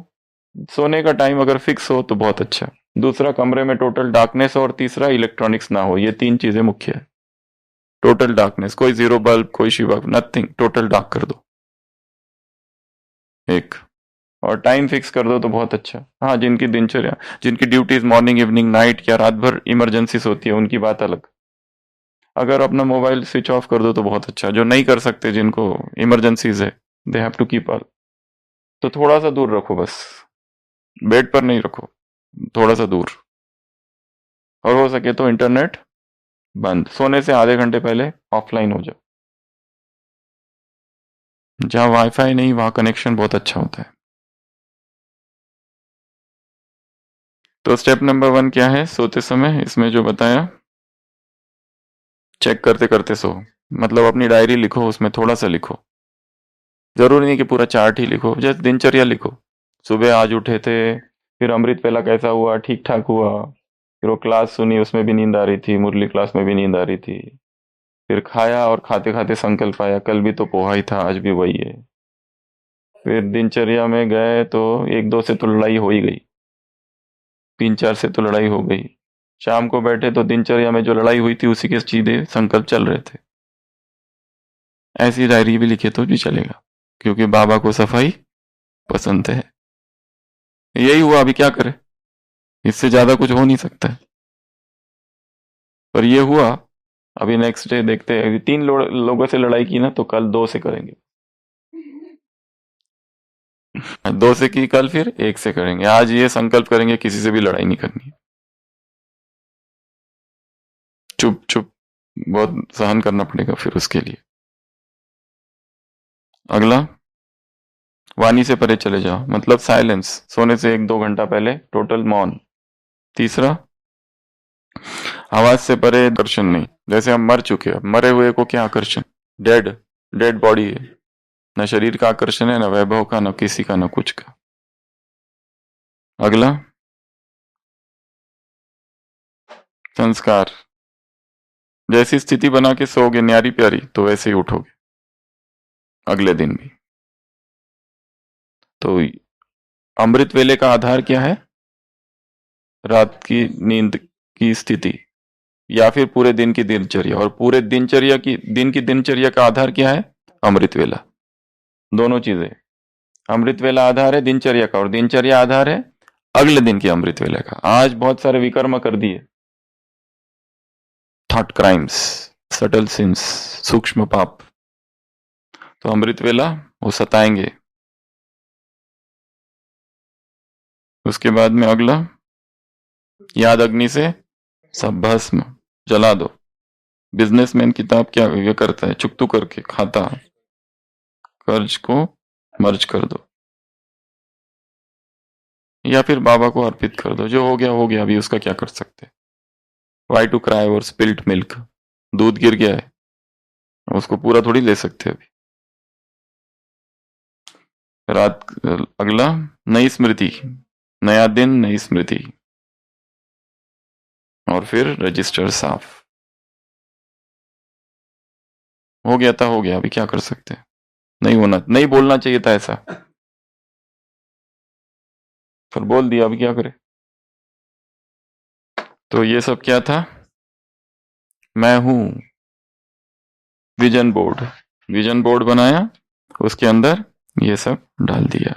सोने का टाइम अगर फिक्स हो तो बहुत अच्छा, दूसरा कमरे में टोटल डार्कनेस, और तीसरा इलेक्ट्रॉनिक्स ना हो। ये 3 चीजें मुख्य है। टोटल डार्कनेस, कोई जीरो बल्ब, कोई शिवा, नथिंग, टोटल डार्क कर दो एक, और टाइम फिक्स कर दो तो बहुत अच्छा। हाँ, जिनकी दिनचर्या, जिनकी ड्यूटीज मॉर्निंग, इवनिंग, नाइट या रात भर इमरजेंसीज होती है, उनकी बात अलग। अगर अपना मोबाइल स्विच ऑफ कर दो तो बहुत अच्छा। जो नहीं कर सकते, जिनको इमरजेंसीज है, they have to keep all, तो थोड़ा सा दूर रखो बस, बेड पर नहीं रखो, थोड़ा सा दूर। और हो सके तो इंटरनेट बंद, सोने से आधे घंटे पहले ऑफलाइन हो जाओ। जहां वाईफाई नहीं वहां कनेक्शन बहुत अच्छा होता है। तो स्टेप नंबर 1 क्या है सोते समय? इसमें जो बताया, चेक करते करते सो, मतलब अपनी डायरी लिखो, उसमें थोड़ा सा लिखो, जरूरी नहीं कि पूरा चार्ट ही लिखो, जस्ट दिनचर्या लिखो। सुबह आज उठे थे, फिर अमृत वेला कैसा हुआ, ठीक ठाक हुआ, फिर वो क्लास सुनी, उसमें भी नींद आ रही थी, मुरली क्लास में भी नींद आ रही थी, फिर खाया और खाते खाते संकल्प आया, कल भी तो पोहा ही था, आज भी वही है। फिर दिनचर्या में गए तो 1-2 से तो लड़ाई हो ही गई, 3-4 से तो लड़ाई हो गई। शाम को बैठे तो दिनचर्या में जो लड़ाई हुई थी उसी के सीधे संकल्प चल रहे थे। ऐसी डायरी भी लिखे तो भी चलेगा, क्योंकि बाबा को सफाई पसंद है। यही हुआ, अभी क्या करे, इससे ज्यादा कुछ हो नहीं सकता है, पर ये हुआ। अभी नेक्स्ट डे देखते हैं, 3 लोगों से लड़ाई की ना, तो कल 2 से करेंगे, 2 से की कल, फिर 1 से करेंगे। आज ये संकल्प करेंगे किसी से भी लड़ाई नहीं करनी, चुप चुप, बहुत सहन करना पड़ेगा फिर उसके लिए। अगला, वाणी से परे चले जाओ, मतलब साइलेंस, सोने से 1-2 घंटा पहले टोटल मौन। तीसरा, आवाज से परे आकर्षण नहीं, जैसे हम मर चुके हैं, मरे हुए को क्या आकर्षण, डेड, डेड बॉडी है, न शरीर का आकर्षण है, न वैभव का, न किसी का, न कुछ का। अगला, संस्कार, जैसी स्थिति बना के सोओगे न्यारी प्यारी, तो वैसे ही उठोगे अगले दिन भी। तो अमृत वेले का आधार क्या है? रात की नींद की स्थिति, या फिर पूरे दिन की दिनचर्या, और पूरे दिन की दिनचर्या का आधार क्या है? अमृत वेला। दोनों चीजें, अमृत वेला आधार है दिनचर्या का, और दिनचर्या आधार है अगले दिन की अमृत वेला का। आज बहुत सारे विकर्म कर दिए, थॉट क्राइम्स, सटल सिंस, सूक्ष्म पाप, तो अमृत वेला वो सताएंगे। उसके बाद में अगला, याद अग्नि से सब भस्म जला दो। बिजनेसमैन किताब क्या ये करता है, चुकतू करके खाता, कर्ज को मर्ज कर दो या फिर बाबा को अर्पित कर दो। जो हो गया, अभी उसका क्या कर सकते। Why to cry over spilled milk, दूध गिर गया है, उसको पूरा थोड़ी ले सकते अभी। रात अगला, नई स्मृति, नया दिन नई स्मृति, और फिर रजिस्टर साफ। हो गया था, हो गया, अभी क्या कर सकते हैं। नहीं बोलना चाहिए था ऐसा, पर बोल दिया, अभी क्या करे। तो ये सब क्या था, मैं हूं विजन बोर्ड बनाया, उसके अंदर ये सब डाल दिया।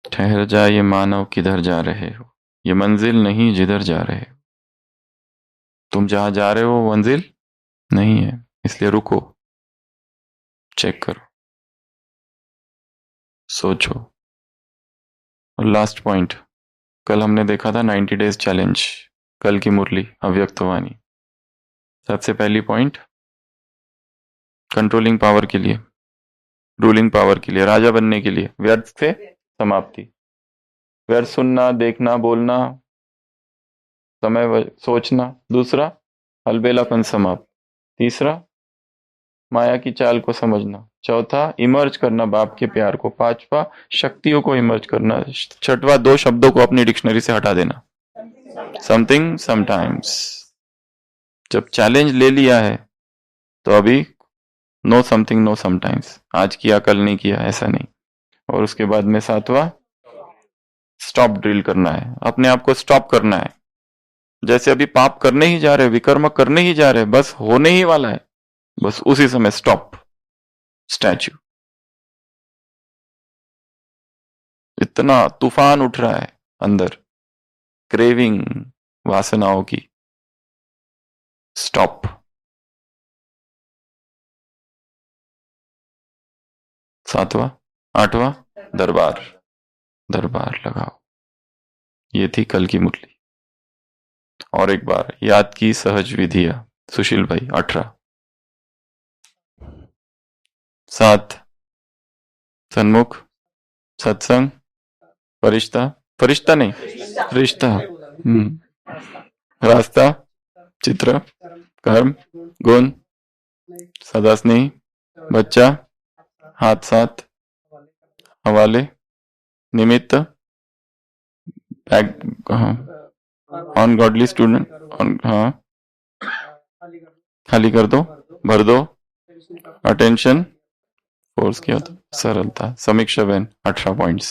ठहर जा ये मानव, किधर जा रहे हो, ये मंजिल नहीं जिधर जा रहे हो। तुम जहां जा रहे हो मंजिल नहीं है, इसलिए रुको, चेक करो, सोचो। और लास्ट पॉइंट, कल हमने देखा था 90 डेज चैलेंज, कल की मुरली अव्यक्तवाणी। सबसे पहली पॉइंट, कंट्रोलिंग पावर के लिए, रूलिंग पावर के लिए, राजा बनने के लिए, व्यर्थ से समाप्ति। व्यर्थ सुनना, देखना, बोलना, समय सोचना। दूसरा, अलबेलापन समाप्त। तीसरा, माया की चाल को समझना। चौथा, इमर्ज करना बाप के प्यार को। पांचवा, शक्तियों को इमर्ज करना। छठवा, 2 शब्दों को अपनी डिक्शनरी से हटा देना, समथिंग समटाइम्स। जब चैलेंज ले लिया है तो अभी नो समथिंग नो समटाइम्स, आज किया कल नहीं किया, ऐसा नहीं। और उसके बाद में 7वां, स्टॉप ड्रिल करना है, अपने आप को स्टॉप करना है। जैसे अभी पाप करने ही जा रहे, विकर्म करने ही जा रहे, बस होने ही वाला है, बस उसी समय स्टॉप। स्टैच्यू, इतना तूफान उठ रहा है अंदर, क्रेविंग, वासनाओं की, स्टॉप। सातवां, आठवां, दरबार लगाओ। ये थी कल की मुरली। और एक बार याद की सहज विधिया, सुशील भाई। 18, 7, सन्मुख, सत्संग, फरिश्ता नहीं, रिश्ता, रास्ता, चित्र, कर्म, गुण, सदा स्नेही, बच्चा, हाथ साथ, हवाले, निमित्त, ऑन गॉडली स्टूडेंट, हाँ, खाली कर दो, भर दो, अटेंशन, फोर्स किया तो सरलता, समीक्षा बहन। 18 पॉइंट्स।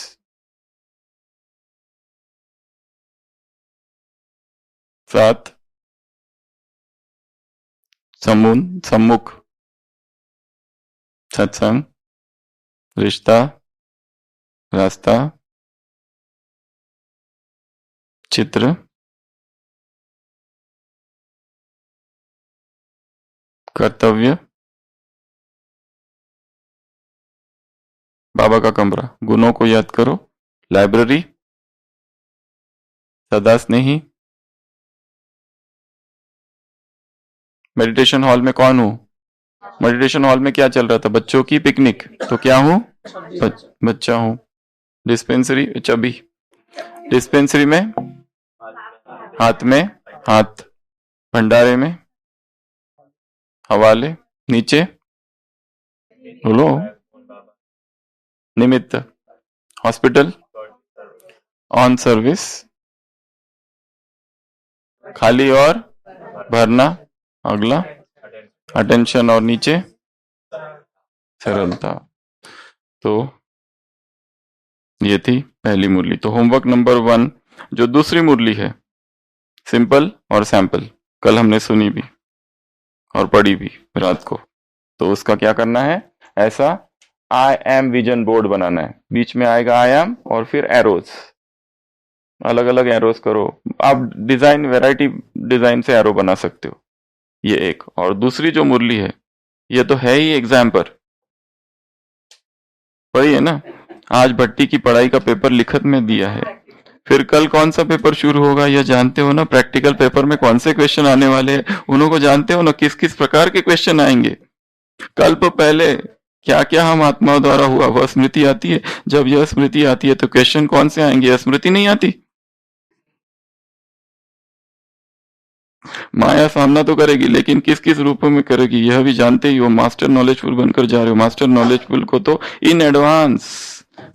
सात, सम्मुख, सत्संग, रिश्ता, रास्ता, चित्र, कर्तव्य, बाबा का कमरा, गुणों को याद करो, लाइब्रेरी, सदा स्नेही, मेडिटेशन हॉल में कौन हूं, मेडिटेशन हॉल में क्या चल रहा था, बच्चों की पिकनिक, तो क्या हूं, बच्चा हूं। डिस्पेंसरी, चबी, डिस्पेंसरी में हाथ में हाथ, भंडारे में हवाले, नीचे बोलो निमित्त, हॉस्पिटल, ऑन सर्विस, खाली और भरना, अगला अटेंशन, और नीचे सरलता। तो ये थी पहली मुरली। तो होमवर्क नंबर 1, जो दूसरी मुरली है, सिंपल और सैंपल, कल हमने सुनी भी और पढ़ी भी रात को। तो उसका क्या करना है, ऐसा आई एम विजन बोर्ड बनाना है, बीच में आएगा आई एम और फिर एरोज, अलग अलग एरोज करो। आप डिजाइन, वैरायटी डिजाइन से एरो बना सकते हो। ये एक। और दूसरी जो मुरली है, ये तो है ही एग्जाम पर पढ़ी है ना। आज भट्टी की पढ़ाई का पेपर लिखत में दिया है, फिर कल कौन सा पेपर शुरू होगा यह जानते हो ना। प्रैक्टिकल पेपर में कौन से क्वेश्चन आने वाले हैं उन्हों को जानते हो ना, किस किस प्रकार के क्वेश्चन आएंगे। कल्प पहले क्या क्या हम आत्मा द्वारा हुआ वह स्मृति आती है। जब यह स्मृति आती है तो क्वेश्चन कौन से आएंगे, यह स्मृति नहीं आती। माया सामना तो करेगी, लेकिन किस किस रूप में करेगी यह भी जानते ही हो। मास्टर नॉलेजफुल बनकर जा रहे हो। मास्टर नॉलेजफुल को तो इन एडवांस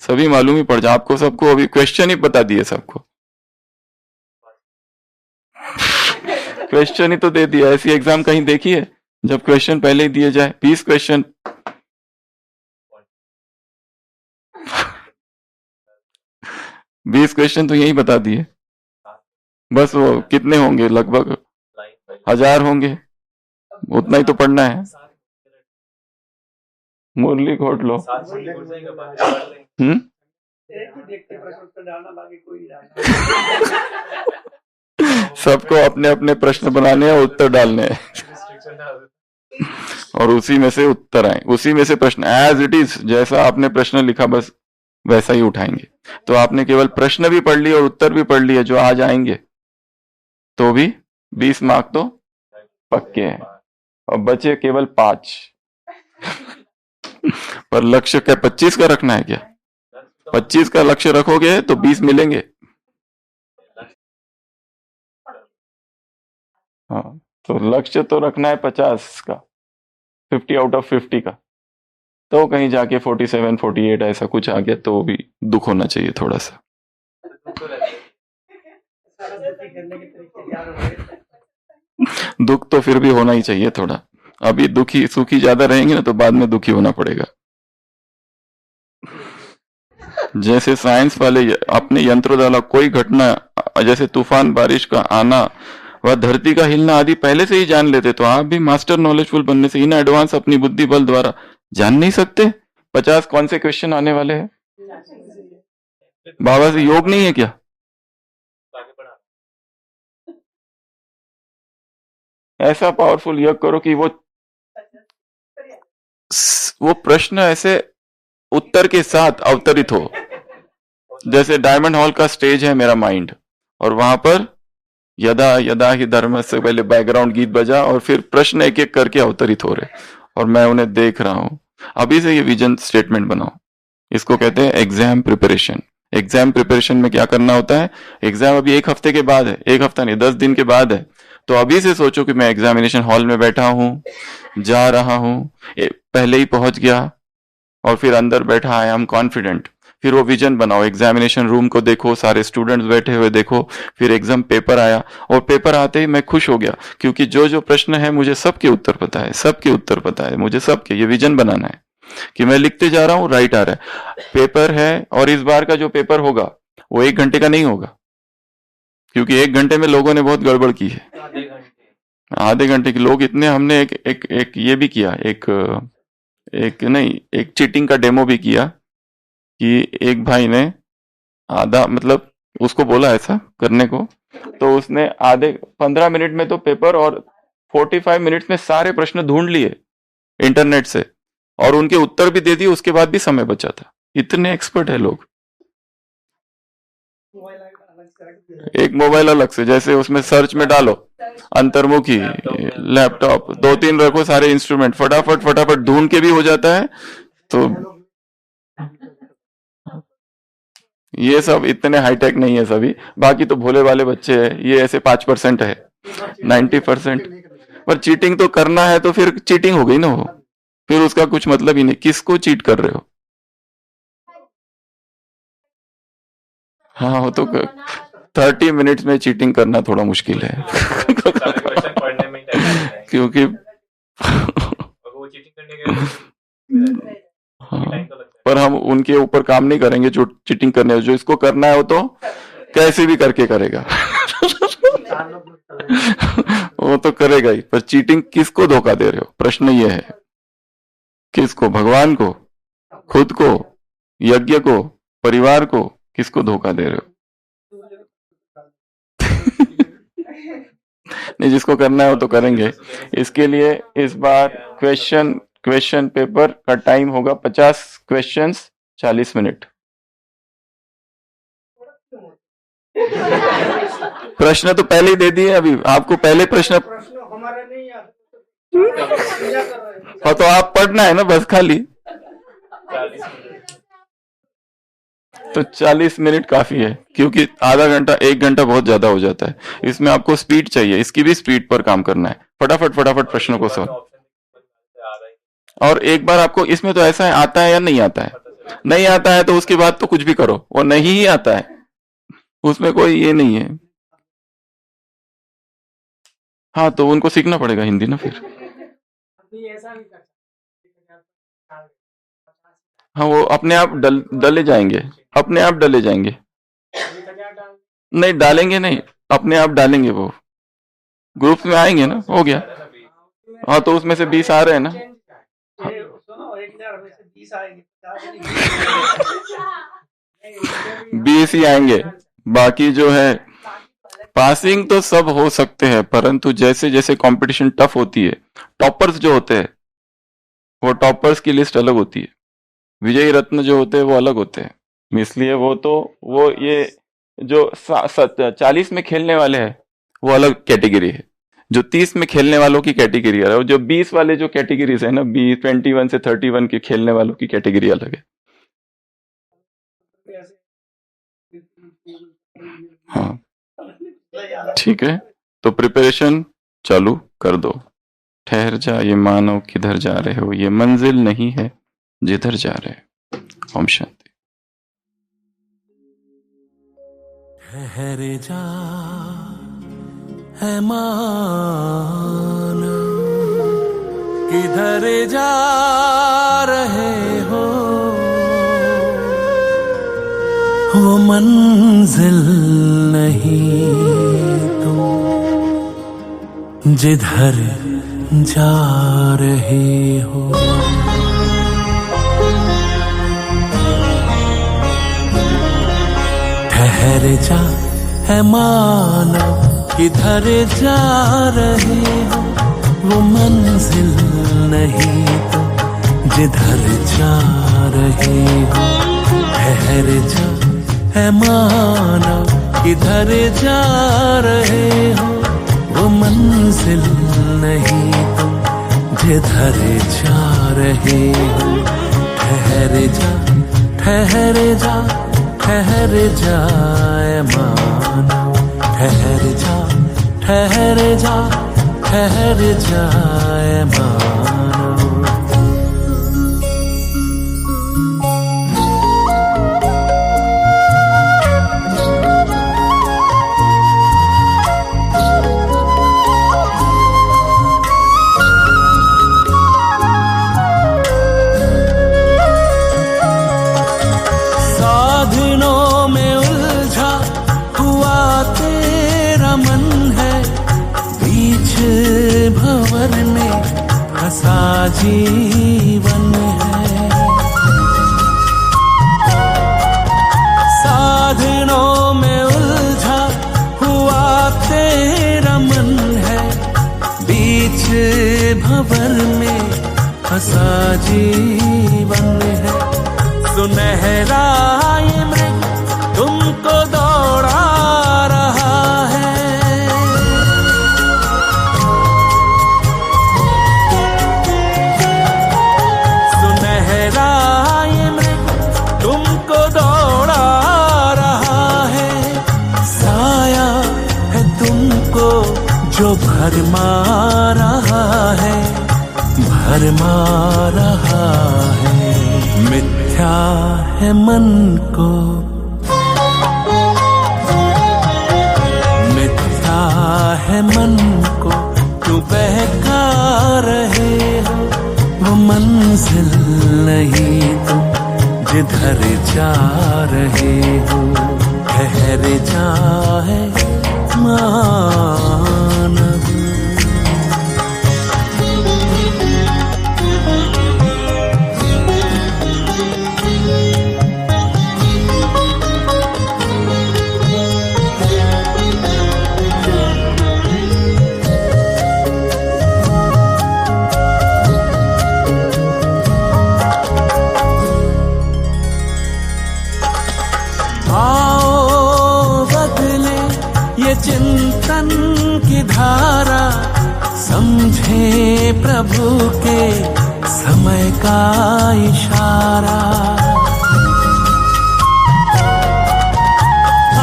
सभी मालूम ही पड़ जाए आपको सबको। अभी क्वेश्चन ही बता दिए सबको, क्वेश्चन ही तो दे दिया। ऐसी एग्जाम कहीं देखी है जब क्वेश्चन पहले ही दिए जाए? 20 क्वेश्चन 20 क्वेश्चन तो यही बता दिए। बस वो कितने होंगे, लगभग 1000 होंगे, उतना ही तो पढ़ना है। मुरली घोट लो। सबको अपने अपने प्रश्न बनाने हैं, उत्तर डालने हैं और उसी में से उत्तर आए, उसी में से प्रश्न एज इट इज, जैसा आपने प्रश्न लिखा बस वैसा ही उठाएंगे। तो आपने केवल प्रश्न भी पढ़ लिए और उत्तर भी पढ़ लिए जो आज आएंगे, तो भी 20 मार्क तो पक्के हैं और बचे केवल 5। पर लक्ष्य क्या 25 का रखना है क्या? 25 का लक्ष्य रखोगे तो 20 मिलेंगे। हाँ, तो लक्ष्य तो रखना है 50 का, 50 आउट ऑफ 50 का। तो कहीं जाके 47, 48 ऐसा कुछ आ गया तो भी दुख होना चाहिए थोड़ा सा। दुख तो फिर भी होना ही चाहिए थोड़ा। अभी दुखी सुखी ज्यादा रहेंगे ना तो बाद में दुखी होना पड़ेगा। जैसे साइंस वाले अपने यंत्रों द्वारा कोई घटना, जैसे तूफान, बारिश का आना, वह धरती का हिलना आदि पहले से ही जान लेते, तो आप भी मास्टर नॉलेजफुल बनने से इन एडवांस अपनी बुद्धि बल द्वारा जान नहीं सकते 50 कौन से क्वेश्चन आने वाले हैं। बाबा से योग नहीं है क्या? ऐसा पावरफुल योग करो कि वो प्रश्न ऐसे उत्तर के साथ अवतरित हो। जैसे डायमंड हॉल का स्टेज है मेरा माइंड, और वहां पर यदा यदा ही धर्म से पहले बैकग्राउंड गीत बजा और फिर प्रश्न एक एक करके अवतरित हो रहे और मैं उन्हें देख रहा हूं। अभी से ये विजन स्टेटमेंट बनाओ। इसको कहते हैं एग्जाम प्रिपरेशन। एग्जाम प्रिपरेशन में क्या करना होता है? एग्जाम अभी 1 हफ्ते के बाद है, 1 हफ्ता नहीं 10 दिन के बाद है। तो अभी से सोचो कि मैं एग्जामिनेशन हॉल में बैठा हूं, जा रहा हूं, पहले ही पहुंच गया और फिर अंदर बैठा, आई एम कॉन्फिडेंट। फिर वो विजन बनाओ, एग्जामिनेशन रूम को देखो, सारे स्टूडेंट्स बैठे हुए देखो। फिर एग्जाम पेपर आया और पेपर आते ही मैं खुश हो गया क्योंकि जो जो प्रश्न है मुझे सबके उत्तर पता है, सबके उत्तर पता है मुझे सबके। ये विजन बनाना है कि मैं लिखते जा रहा हूं, राइट आ रहा है। पेपर है और इस बार का जो पेपर होगा वो 1 घंटे का नहीं होगा क्योंकि 1 घंटे में लोगों ने बहुत गड़बड़ की है। आधे घंटे के लोग इतने, हमने एक ये भी किया, एक चीटिंग का डेमो भी किया कि एक भाई ने आधा, मतलब उसको बोला ऐसा करने को, तो उसने आधे 15 मिनट में तो पेपर और 45 मिनट्स में सारे प्रश्न ढूंढ लिए इंटरनेट से और उनके उत्तर भी दे दिए, उसके बाद भी समय बचा था। इतने एक्सपर्ट है लोग। एक मोबाइल अलग से, जैसे उसमें सर्च में डालो अंतर्मुखी, लैपटॉप, 2-3 रखो, सारे इंस्ट्रूमेंट फटाफट फटाफट ढूंढ के भी हो जाता है। तो ये सब इतने हाईटेक नहीं है सभी, बाकी तो भोले वाले बच्चे हैं। ये ऐसे 5% है, 90%। पर चीटिंग तो करना है तो फिर चीटिंग हो गई ना, हो फिर उसका कुछ मतलब ही नहीं। किसको चीट कर रहे हो? हाँ, वो तो 30 मिनट्स में चीटिंग करना थोड़ा मुश्किल है क्योंकि हाँ, पर हम उनके ऊपर काम नहीं करेंगे जो चीटिंग करने, जो इसको करना है वो तो कैसे भी करके करेगा वो तो करेगा ही। पर चीटिंग किसको धोखा दे रहे हो? प्रश्न ये है, किसको? भगवान को? खुद को, यज्ञ को, परिवार को, किसको धोखा दे रहे हो? नहीं, जिसको करना है वो तो करेंगे। इसके लिए इस बार क्वेश्चन पेपर का टाइम होगा 50 क्वेश्चंस 40 मिनट। प्रश्न तो पहले ही दे दिए, अभी आपको पहले प्रश्न हमारे नहीं आते तो आप पढ़ना है ना बस खाली। तो 40 मिनट काफी है, क्योंकि आधा घंटा 1 घंटा बहुत ज्यादा हो जाता है। इसमें आपको स्पीड चाहिए, इसकी भी स्पीड पर काम करना है, फटाफट प्रश्नों को सॉल्व। और एक बार आपको इसमें तो ऐसा है, आता है या नहीं आता है, नहीं आता है तो उसके बाद तो कुछ भी करो, वो नहीं ही आता है, उसमें कोई ये नहीं है। हाँ, तो उनको सीखना पड़ेगा हिंदी ना फिर। हाँ, वो अपने आप डले जाएंगे, अपने आप डले जाएंगे। नहीं डालेंगे, नहीं अपने आप डालेंगे, वो ग्रुप्स में आएंगे ना, हो गया। हाँ, तो उसमें से 20 आ रहे हैं ना। हाँ। 20 ही आएंगे, बाकी जो है पासिंग तो सब हो सकते हैं, परंतु जैसे जैसे कंपटीशन टफ होती है, टॉपर्स जो होते हैं वो टॉपर्स की लिस्ट अलग होती है, विजयी रत्न जो होते हैं वो अलग होते हैं। इसलिए वो ये जो 40 में खेलने वाले हैं वो अलग कैटेगरी है, जो 30 में खेलने वालों की कैटेगरी है, और जो 20 वाले जो कैटेगरीज है ना, 21 से 31 के खेलने वालों की कैटेगरी अलग है। हाँ ठीक है, तो प्रिपरेशन चालू कर दो। ठहर जा ये मानव, किधर जा रहे हो, ये मंजिल नहीं है जिधर जा रहे हो। ओम शांति। ठहर जा है मानव, किधर जा रहे हो, वो मंजिल नहीं तुम जिधर जा रहे हो। ठहर जा है मानव, किधर जा रहे हो, वो मंजिल नहीं तुम जिधर जा रहे हो। ठहर जा है मानव, किधर जा रहे हो, वो मंजिल नहीं तुम जिधर जा रहे हो। ठहर जा ठहर जा ठहर जाए मानव, ठहर जा ठहर जा ठहर जाए मानव। सा जीवन है, साधनों में उलझा हुआ तेरा मन है, बीच भंवर में फंसा जीवन है। सुनहरा ये मृग तुमको दौड़ा रहा है, जो भरमा रहा है, भरमा रहा है। मिथ्या है मन को, मिथ्या है मन को तू बहका रहे हो, वो मंजिल नहीं तुम जिधर जा रहे हो। ठहर जा है मानव, धारा, समझे प्रभु के समय का इशारा।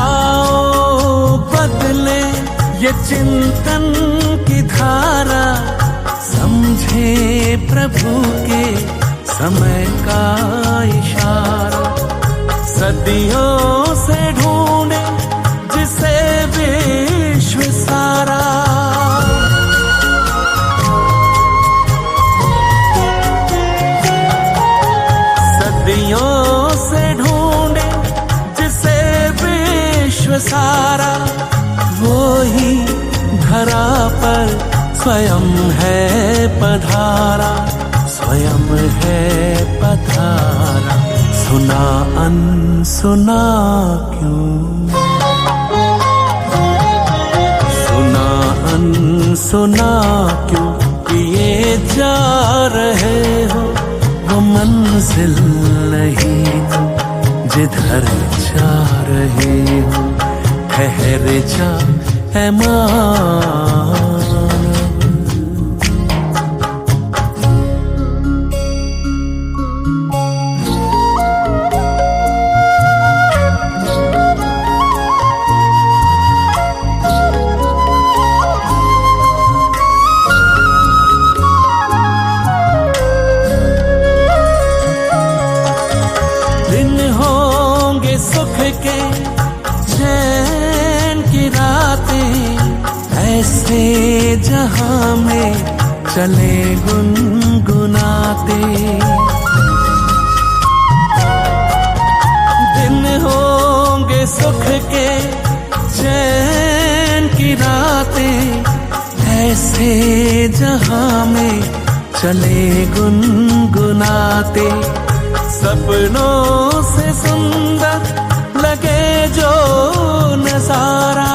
आओ बदले ये चिंतन की धारा, समझे प्रभु के समय का इशारा। सदियों से ढूंढे जिसे विश्व सारा, सदियों से ढूंढे जिसे विश्व सारा। वो ही धरा पर स्वयं है पधारा, स्वयं है पधारा। सुना अनसुना क्यों, सुना अनसुना क्यों किए जा रहे हो। वो मंजिल नहीं तुम जिधर जा रहे हो। ठहर जा है माँ, सुख के चैन की रातें, ऐसे जहां में चले गुनगुनाते। दिन होंगे सुख के चैन की रातें, ऐसे जहां में चले गुनगुनाते। सपनों से सुंदर लगे जो नजारा,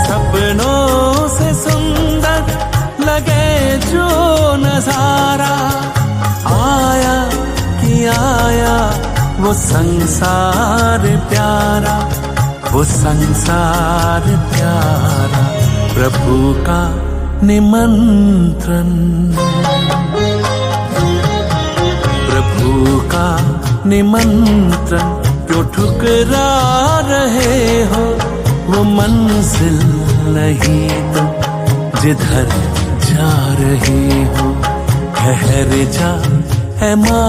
सपनों से सुंदर लगे जो नजारा। आया कि आया वो संसार प्यारा, वो संसार प्यारा। प्रभु का निमंत्रण, प्रभु का निमंत्रण क्यों ठुकरा रहे हो। वो मंजिल नहीं तुम जिधर जा रहे हो। ठहर जा है मानव,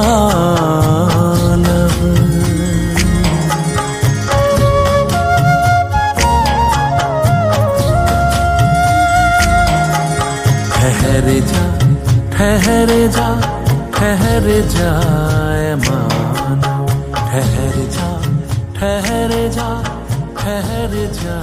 ठहर जा, ठहर जा, ठहर जा मानव। ठहर जा, ठहर जा, ठहर जा।